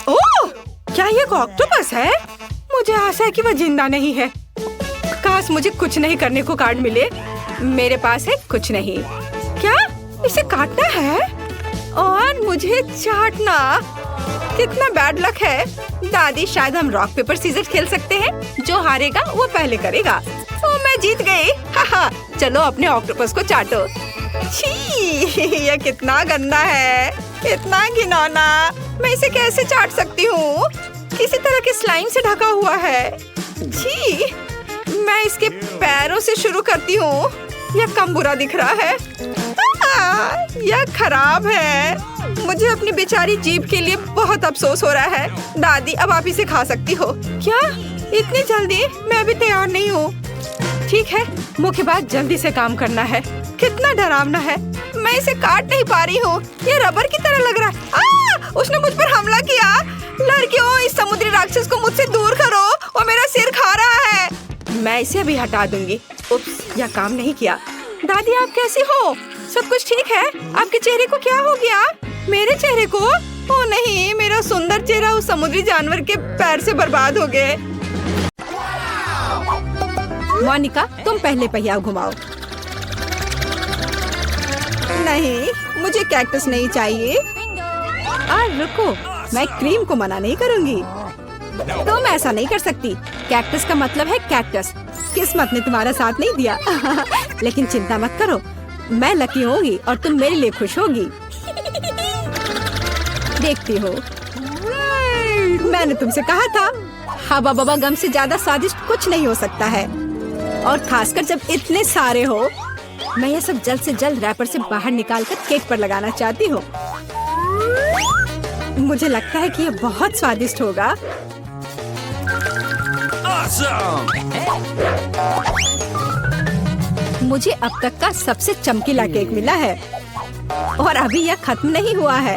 ओह, क्या ये ऑक्टोपस है? मुझे आशा है कि वह जिंदा नहीं है। काश मुझे कुछ नहीं करने को कार्ड मिले। मेरे पास है कुछ नहीं। क्या इसे काटना है और मुझे चाटना? कितना बैड लक है। दादी, शायद हम रॉक पेपर सीजर खेल सकते हैं। जो हारेगा वो पहले करेगा। ओ, मैं जीत गई। हाहा, चलो अपने ऑक्टोपस को चाटो। छी, यह कितना गंदा है, इतना घिनौना। मैं इसे कैसे चाट सकती हूँ? किसी तरह के स्लाइम से ढका हुआ है। छी, मैं इसके पैरों से शुरू करती हूँ। यह कम बुरा दिख रहा है। यह खराब है। मुझे अपनी बेचारी जीभ के लिए बहुत अफसोस हो रहा है। दादी, अब आप इसे खा सकती हो। क्या इतनी जल्दी? मैं अभी तैयार नहीं हूँ। ठीक है, मुख्य बात जल्दी से काम करना है। कितना डरावना है। मैं इसे काट नहीं पा रही हूँ। ये रबर की तरह लग रहा है। उसने मुझ पर हमला किया। लड़कियों, इस समुद्री राक्षस को मुझसे दूर करो, वो मेरा सिर खा रहा है। मैं इसे अभी हटा दूंगी। उप्स, यह काम नहीं किया। दादी, आप कैसी हो? सब कुछ ठीक है? आपके चेहरे को क्या हो गया? मेरे चेहरे को? ओ नहीं, मेरा सुंदर चेहरा उस समुद्री जानवर के पैर से बर्बाद हो गए। मोनिका, तुम पहले पहिया घुमाओ। नहीं, मुझे कैक्टस नहीं चाहिए। रुको, मैं क्रीम को मना नहीं करूंगी। तुम ऐसा नहीं कर सकती। कैक्टस का मतलब है कैक्टस। किस्मत ने तुम्हारा साथ नहीं दिया। लेकिन चिंता मत करो, मैं लकी होगी और तुम मेरे लिए खुश होगी। देखती हो, मैंने तुमसे कहा था। हवा बबा गम से ज्यादा स्वादिष्ट कुछ नहीं हो सकता है, और खासकर जब इतने सारे हो। मैं ये सब जल्द से जल्द रैपर से बाहर निकालकर केक पर लगाना चाहती हूँ। मुझे लगता है कि ये बहुत स्वादिष्ट होगा। मुझे अब तक का सबसे चमकीला केक मिला है और अभी यह खत्म नहीं हुआ है।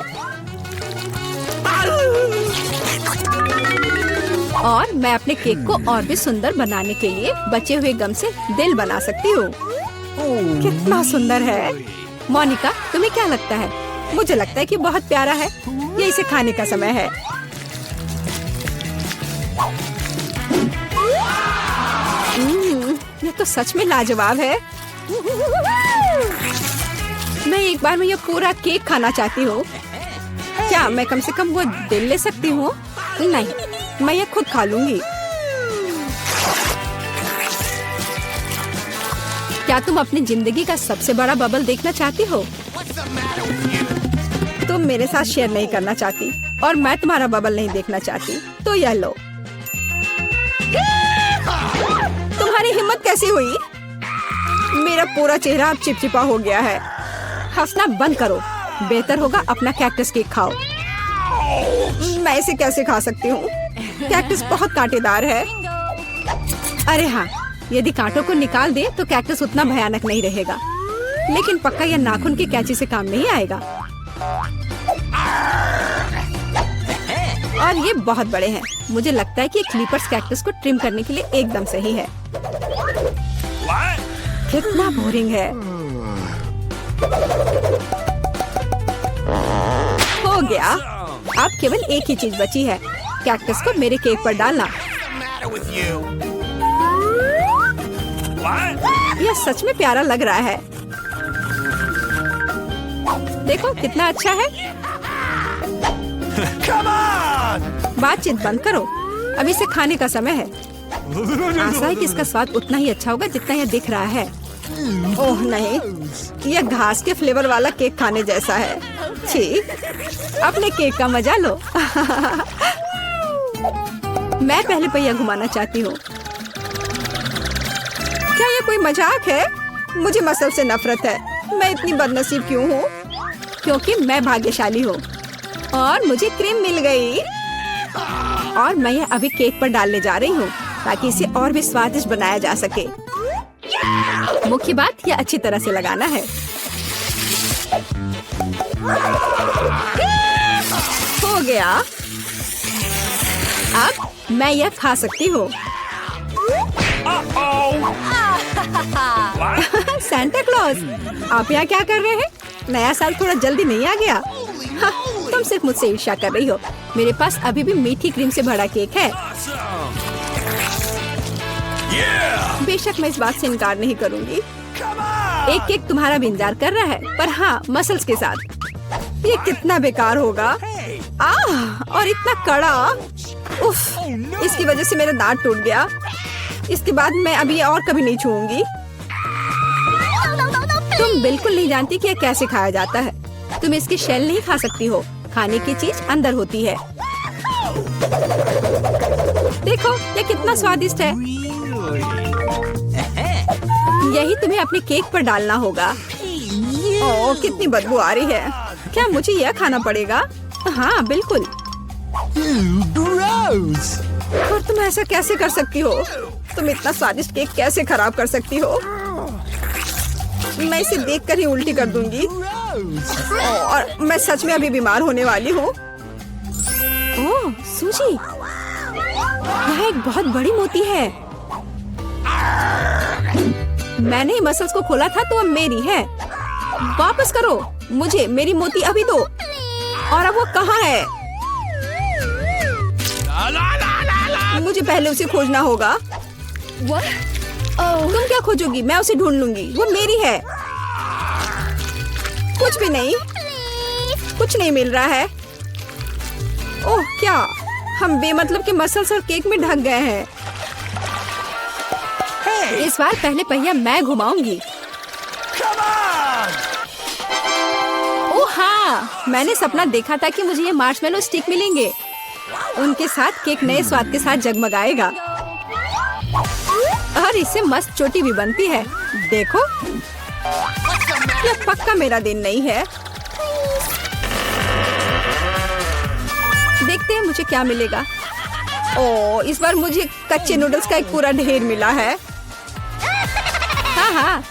और मैं अपने केक को और भी सुंदर बनाने के लिए बचे हुए गम से दिल बना सकती हूँ। कितना सुंदर है। मोनिका, तुम्हें क्या लगता है? मुझे लगता है कि बहुत प्यारा है। ये इसे खाने का समय है। ये तो सच में लाजवाब है। मैं एक बार में ये पूरा केक खाना चाहती हूँ। क्या मैं कम से कम वो दिल ले सकती हूँ? नहीं, मैं ये खुद खा लूंगी। क्या तुम अपनी जिंदगी का सबसे बड़ा बबल देखना चाहती हो? तुम मेरे साथ शेयर नहीं करना चाहती और मैं तुम्हारा बबल नहीं देखना चाहती, तो यह लो। तुम्हारी हिम्मत कैसी हुई? मेरा पूरा चेहरा अब चिपचिपा हो गया है। हंसना बंद करो। बेहतर होगा अपना कैक्टस केक खाओ। मैं इसे कैसे खा सकती हूँ? कैक्टस बहुत कांटेदार है। अरे हाँ, यदि कांटों को निकाल दे तो कैक्टस उतना भयानक नहीं रहेगा, लेकिन पक्का यह नाखून की कैंची से काम नहीं आएगा। और ये बहुत बड़े हैं। मुझे लगता है कि क्लिपर्स कैक्टस को ट्रिम करने के लिए एकदम सही है। कितना बोरिंग है। हो गया। अब केवल एक ही चीज बची है, कैक्टस को मेरे केक पर डालना। यह सच में प्यारा लग रहा है। देखो कितना अच्छा है। बातचीत बंद करो, अब इसे खाने का समय है। आशा है कि इसका स्वाद उतना ही अच्छा होगा जितना यह दिख रहा है। ओह नहीं, यह घास के फ्लेवर वाला केक खाने जैसा है। छी, अपने केक का मजा लो। मैं पहले पहिया घुमाना चाहती हूँ। क्या ये कोई मजाक है? मुझे मसल से नफरत है। मैं इतनी बदनसीब क्यों हूँ? क्योंकि मैं भाग्यशाली हूँ और मुझे क्रीम मिल गई। और मैं यह अभी केक पर डालने जा रही हूँ ताकि इसे और भी स्वादिष्ट बनाया जा सके। मुख्य बात यह अच्छी तरह से लगाना है। हो गया। अब मैं यह खा सकती हूँ। सांता क्लॉज, आप यहाँ क्या कर रहे हैं? नया साल थोड़ा जल्दी नहीं आ गया? हाँ, तुम सिर्फ मुझसे ईर्ष्या कर रही हो। मेरे पास अभी भी मीठी क्रीम से भरा केक है। बेशक मैं इस बात से इनकार नहीं करूंगी। एक केक तुम्हारा भी इंतजार कर रहा है, पर हाँ, मसल्स के साथ। ये कितना बेकार होगा। और इतना कड़ा। उफ, इसकी वजह से मेरा दांत टूट गया। इसके बाद मैं अभी और कभी नहीं छूऊंगी। तुम बिल्कुल नहीं जानती कि यह कैसे खाया जाता है। तुम इसकी शेल नहीं खा सकती हो। खाने की चीज अंदर होती है। देखो यह कितना स्वादिष्ट है। यही तुम्हें अपने केक पर डालना होगा। ओह, कितनी बदबू आ रही है। क्या मुझे यह खाना पड़ेगा? हाँ बिल्कुल। और तुम ऐसा कैसे कर सकती हो? तुम इतना स्वादिष्ट केक कैसे खराब कर सकती हो? मैं इसे देखकर ही उल्टी कर दूंगी। और मैं सच में अभी बीमार होने वाली हूँ। ओह सूजी, यह एक बहुत बड़ी मोती है। मैंने मसल्स को खोला था तो अब मेरी है। वापस करो मुझे मेरी मोती अभी दो। और अब वो कहाँ है? मुझे पहले उसे खोजना होगा। तुम क्या खोजोगी? मैं उसे ढूंढ लूंगी। वो मेरी है। कुछ भी नहीं, कुछ नहीं मिल रहा है। ओह क्या, हम बेमतलब के मसल्स और केक में ढक गए हैं। इस बार पहले पहिया मैं घुमाऊंगी। ओह हाँ, मैंने सपना देखा था कि मुझे ये मार्शमेलो स्टिक मिलेंगे। उनके साथ केक नए स्वाद के साथ जगमगाएगा और इससे मस्त चोटी भी बनती है। देखो, यह पक्का मेरा दिन नहीं है। देखते हैं मुझे क्या मिलेगा। ओह, इस बार मुझे कच्चे नूडल्स का एक पूरा ढेर मिला है। हाँ हाँ,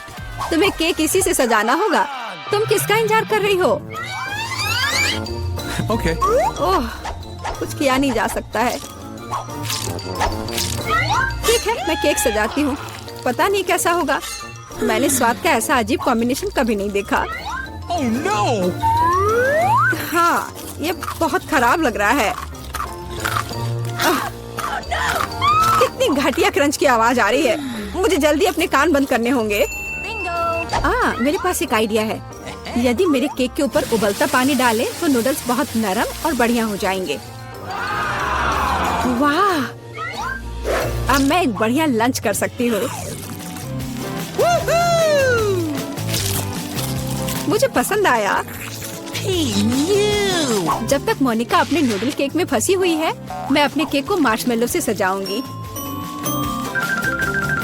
तुम्हें केक इसी से सजाना होगा। तुम किसका इंतजार कर रही हो? Okay. ओह, कुछ किया नहीं जा सकता है। ठीक है, मैं केक सजाती हूँ। पता नहीं कैसा होगा। मैंने स्वाद का ऐसा अजीब कॉम्बिनेशन कभी नहीं देखा। Oh no! हाँ, ये बहुत खराब लग रहा है। कितनी घटिया क्रंच की आवाज आ रही है। मुझे जल्दी अपने कान बंद करने होंगे। मेरे पास एक आइडिया है। यदि मेरे केक के ऊपर उबलता पानी डालें तो नूडल्स बहुत नरम और बढ़िया हो जाएंगे। वाह, अब मैं एक बढ़िया लंच कर सकती हूँ। मुझे पसंद आया। जब तक मोनिका अपने नूडल केक में फंसी हुई है, मैं अपने केक को मार्शमेलो से सजाऊंगी।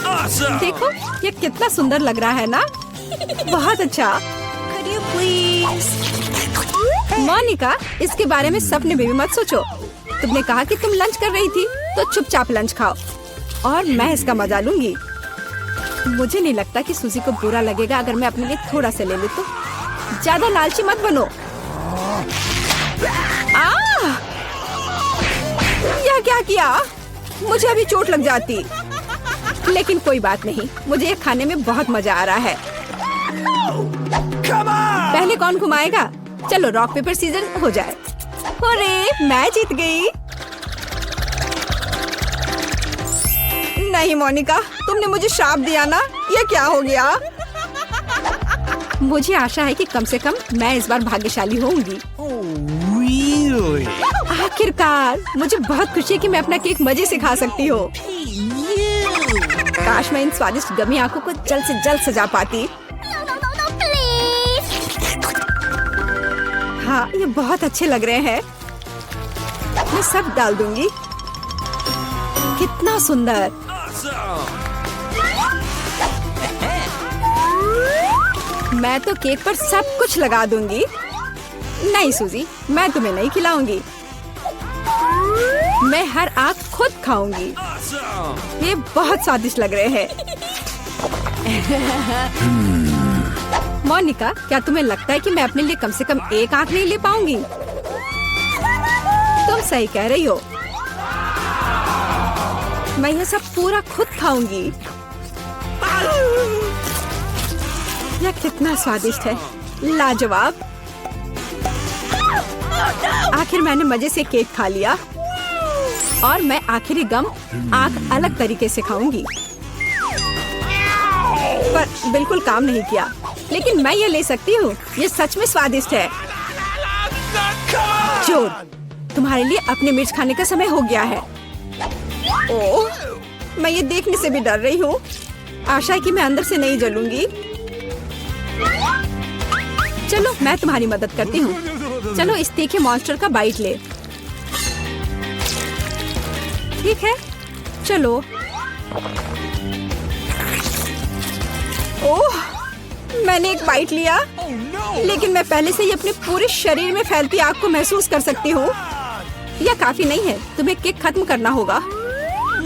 Awesome! देखो, ये कितना सुंदर लग रहा है ना? बहुत अच्छा। मोनिका, इसके बारे में सपने में भी मत सोचो। तुमने कहा कि तुम लंच कर रही थी, तो चुपचाप लंच खाओ और मैं इसका मजा लूंगी। मुझे नहीं लगता कि सूजी को बुरा लगेगा अगर मैं अपने लिए थोड़ा सा ले लूं तो। ज्यादा लालची मत बनो। यह क्या किया? मुझे अभी चोट लग जाती। लेकिन कोई बात नहीं, मुझे ये खाने में बहुत मजा आ रहा है। पहले कौन घुमाएगा? चलो रॉक पेपर सीजर हो जाए। अरे मैं जीत गई। नहीं मोनिका, तुमने मुझे श्राप दिया ना। ये क्या हो गया? मुझे आशा है कि कम से कम मैं इस बार भाग्यशाली होंगी। Really? आखिरकार मुझे बहुत खुशी है कि मैं अपना केक मजे से खा सकती हूँ। काश मैं इन स्वादिष्ट गमी आंखों को जल्द से जल्द सजा पाती। हाँ, ये बहुत अच्छे लग रहे हैं। मैं सब डाल दूंगी। कितना सुंदर। Awesome! मैं तो केक पर सब कुछ लगा दूंगी। नहीं सूजी, मैं तुम्हें नहीं खिलाऊंगी। मैं हर आंख खुद खाऊंगी। Awesome! ये बहुत स्वादिष्ट लग रहे हैं। मोनिका, क्या तुम्हें लगता है कि मैं अपने लिए कम से कम एक आंख नहीं ले पाऊंगी? तुम सही कह रही हो। मैं ये सब पूरा खुद खाऊंगी। यह कितना स्वादिष्ट है, लाजवाब। आखिर मैंने मजे से केक खा लिया और मैं आखिरी गम आंख अलग तरीके से खाऊंगी। पर बिल्कुल काम नहीं किया, लेकिन मैं ये ले सकती हूँ। ये सच में स्वादिष्ट है। जोर, तुम्हारे लिए अपने मिर्च खाने का समय हो गया है। ओह, मैं ये देखने से भी डर रही हूँ। आशा है कि मैं अंदर से नहीं जलूंगी। चलो, मैं तुम्हारी मदद करती हूँ। चलो, इस तीखे मॉन्स्टर का बाइट ले। ठीक है, चलो। ओह, मैंने एक बाइट लिया, Oh no! लेकिन मैं पहले से ही अपने पूरे शरीर में फैलती आग को महसूस कर सकती हूँ। यह काफी नहीं है, तुम्हें केक खत्म करना होगा।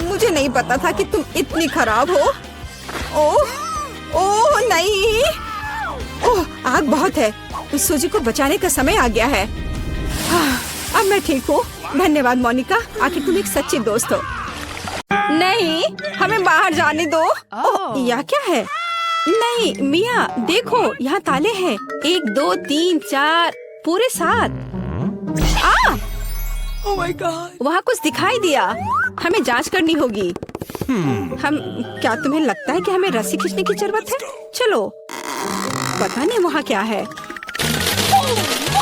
मुझे नहीं पता था कि तुम इतनी खराब हो। ओह, ओह नहीं। ओह, आग बहुत है। इस सूजी को बचाने का समय आ गया है। अब मैं ठीक हूँ। धन्यवाद मोनिका, आखिर तुम एक सच्ची दोस्त हो। नहीं, हमें बाहर जाने दो। ओह, यह क्या है? नहीं मिया, देखो यहाँ ताले हैं। 1 2 3 4 पूरे 7। Oh my God! वहाँ कुछ दिखाई दिया। हमें जांच करनी होगी। हम, क्या तुम्हें लगता है कि हमें रस्सी खींचने की जरूरत है? चलो, पता नहीं वहाँ क्या है।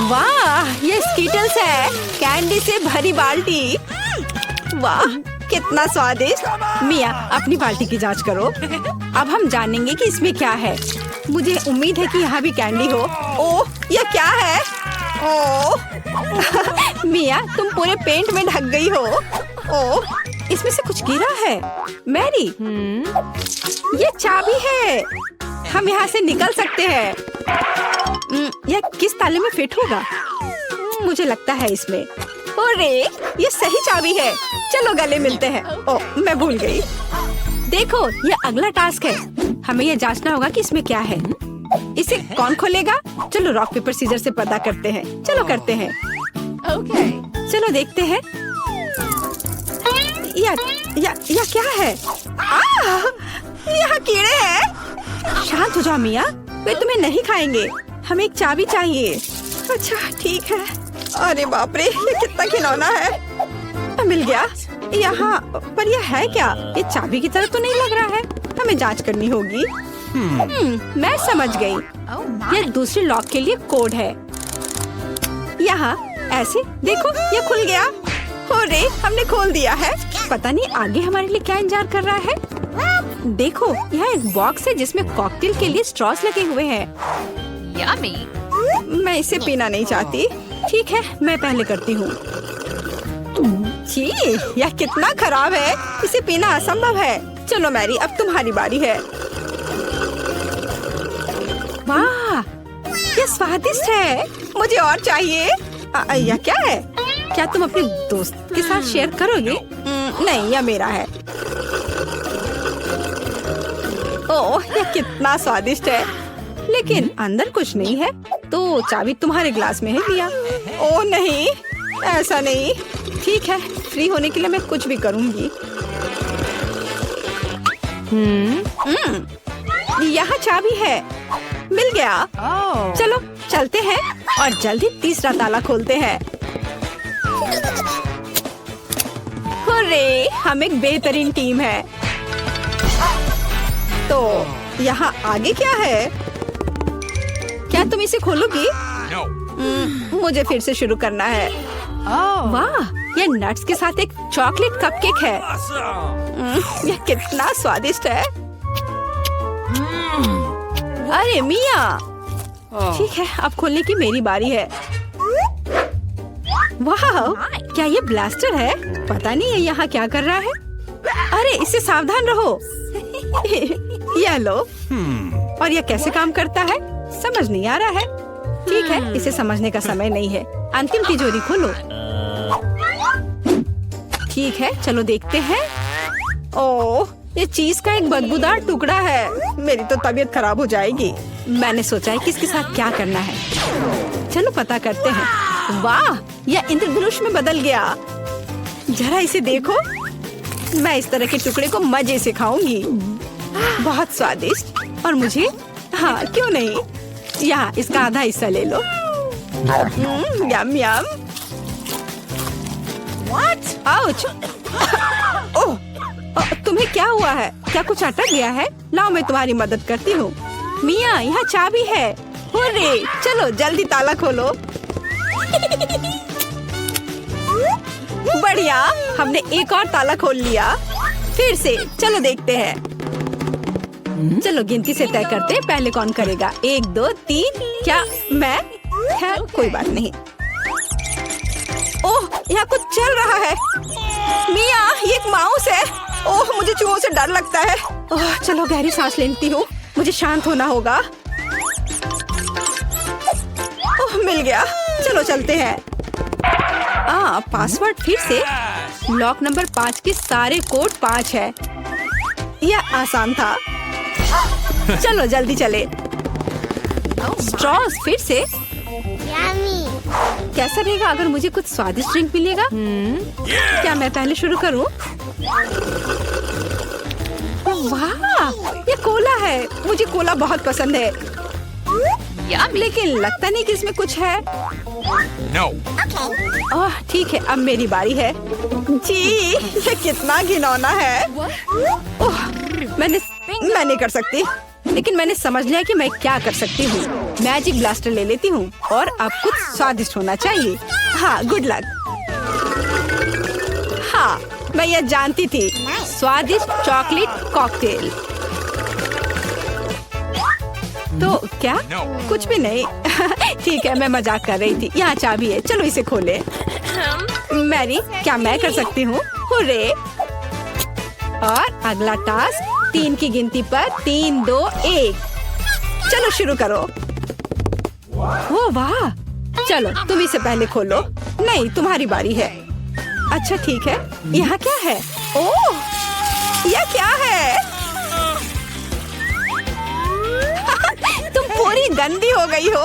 वाह, ये स्कीटल्स है। कैंडी से भरी बाल्टी। वाह, कितना स्वादिष्ट। मिया, अपनी बाल्टी की जांच करो। अब हम जानेंगे कि इसमें क्या है। मुझे उम्मीद है कि यहाँ भी कैंडी हो। ओह, यह क्या है? ओह मिया, तुम पूरे पेंट में ढक गई हो। ओह, इसमें से कुछ गिरा है। मैरी, ये चाबी है। हम यहाँ से निकल सकते हैं। यह किस ताले में फिट होगा? मुझे लगता है इसमें। अरे, ये सही चाबी है। चलो गले मिलते हैं। ओह, मैं भूल गई। देखो, ये अगला टास्क है। हमें ये जांचना होगा कि इसमें क्या है। इसे कौन खोलेगा? चलो रॉक पेपर सीजर से पता करते हैं। चलो करते हैं। Okay. चलो देखते हैं। या क्या है? यहाँ कीड़े हैं। शांत हो जाओ मिया, वे तुम्हें नहीं खाएंगे। हमें एक चाबी चाहिए। अच्छा ठीक है। अरे बाप रे, ये कितना खिलौना है। मिल गया। यहाँ पर यह है क्या? ये चाबी की तरह तो नहीं लग रहा है। हमें जांच करनी होगी। मैं समझ गई। Oh my. ये दूसरे लॉक के लिए कोड है। यहाँ ऐसे देखो, ये खुल गया। अरे, हमने खोल दिया है। पता नहीं आगे हमारे लिए क्या इंतजार कर रहा है। देखो, यहाँ एक बॉक्स है जिसमें कॉकटेल के लिए स्ट्रॉस लगे हुए हैं। Yummy. मैं इसे पीना नहीं चाहती। ठीक है, मैं पहले करती हूँ। छी, यह कितना खराब है। इसे पीना असंभव है। चलो मैरी, अब तुम्हारी बारी है। वाह, ये स्वादिष्ट है। मुझे और चाहिए। यह क्या है? क्या तुम अपने दोस्त के साथ शेयर करोगे? नहीं, यह मेरा है। ओह, यह कितना स्वादिष्ट है। लेकिन अंदर कुछ नहीं है। तो चाबी तुम्हारे ग्लास में है मिया। ओह नहीं, ऐसा नहीं। ठीक है, फ्री होने के लिए मैं कुछ भी करूंगी। यहाँ चाबी है। मिल गया। Oh. चलो चलते हैं और जल्दी तीसरा ताला खोलते हैं। हुर्रे, हम एक बेहतरीन टीम है। तो यहाँ आगे क्या है? क्या तुम इसे खोलोगी? No. मुझे फिर से शुरू करना है। Oh. वाह, ये नट्स के साथ एक चॉकलेट कपकेक है। Awesome. यह कितना स्वादिष्ट है। अरे मिया, ठीक है, अब खोलने की मेरी बारी है। वाह, क्या ये ब्लास्टर है? पता नहीं ये यहाँ क्या कर रहा है। अरे इससे सावधान रहो। यह लो। और यह कैसे काम करता है समझ नहीं आ रहा है। ठीक है, इसे समझने का समय नहीं है। अंतिम तिजोरी खोलो। ठीक है, चलो देखते हैं। ओह, ये चीज का एक बदबूदार टुकड़ा है। मेरी तो तबीयत खराब हो जाएगी। मैंने सोचा है किसके साथ क्या करना है। चलो पता करते हैं। वाह, यह इंद्रधनुष में बदल गया। जरा इसे देखो। मैं इस तरह के टुकड़े को मजे से खाऊंगी। बहुत स्वादिष्ट। और मुझे, हाँ क्यों नहीं, यहाँ इसका आधा हिस्सा ले लो। यम यम। What? आउच। ओह, तुम्हें क्या हुआ है? क्या कुछ अटक गया है? लाओ मैं तुम्हारी मदद करती हूँ। मिया, यहाँ चाबी है। हुर्रे, चलो जल्दी ताला खोलो। बढ़िया, हमने एक और ताला खोल लिया। फिर से चलो देखते हैं। चलो गिनती से तय करते हैं पहले कौन करेगा। 1 2 3। क्या मैं? खैर कोई बात नहीं। ओह, यहाँ कुछ चल रहा है। मिया, ये एक माउस है। ओह, मुझे चूहों से डर लगता है। ओह, चलो गहरी सांस लेती हूँ। मुझे शांत होना होगा। ओह, मिल गया। चलो चलते हैं। पासवर्ड फिर से। लॉक नंबर 5 के सारे कोड 5 है। यह आसान था। चलो जल्दी चले। स्ट्रॉस फिर से। कैसा रहेगा अगर मुझे कुछ स्वादिष्ट ड्रिंक मिलेगा? क्या मैं पहले शुरू करूं? वाह, ये कोला है। मुझे कोला बहुत पसंद है। लेकिन लगता नहीं कि इसमें कुछ है। No. ओह, ठीक है, अब मेरी बारी है। जी, ये कितना घिनौना है। ओह, मैं नहीं कर सकती। लेकिन मैंने समझ लिया कि मैं क्या कर सकती हूँ। मैजिक ब्लास्टर ले लेती हूँ और अब कुछ स्वादिष्ट होना चाहिए। हाँ, गुड लक। हाँ, मैं यह जानती थी। स्वादिष्ट चॉकलेट कॉकटेल। तो क्या? कुछ भी नहीं। ठीक है, मैं मजाक कर रही थी। यहाँ चाबी है, चलो इसे खोले। मैरी, क्या मैं कर सकती हूँ? हुर्रे! और अगला टास्क 3 की गिनती पर 3 2 1। चलो शुरू करो। ओ वाह, चलो तुम इसे पहले खोलो। नहीं, तुम्हारी बारी है। अच्छा ठीक है, यहाँ क्या है? ओह, यह क्या है? तुम पूरी गंदी हो गई हो।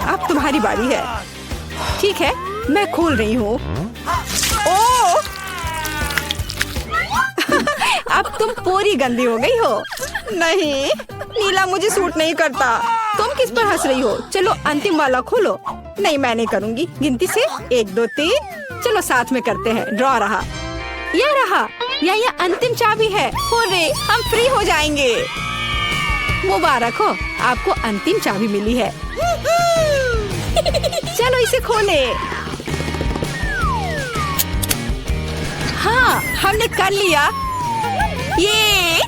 अब तुम्हारी बारी है। ठीक है, मैं खोल रही हूँ। ओह, अब तुम पूरी गंदी हो गई हो। नहीं, नीला मुझे सूट नहीं करता। तुम किस पर हंस रही हो? चलो अंतिम वाला खोलो। नहीं, मैं नहीं करूँगी। गिनती से 1 2 3। चलो साथ में करते हैं। ड्रॉ रहा। यह रहा। यह अंतिम चाबी है। हुर्रे, हम फ्री हो जाएंगे। मुबारक हो, आपको अंतिम चाबी मिली है। चलो इसे खोले। हाँ, हमने कर लिया। ये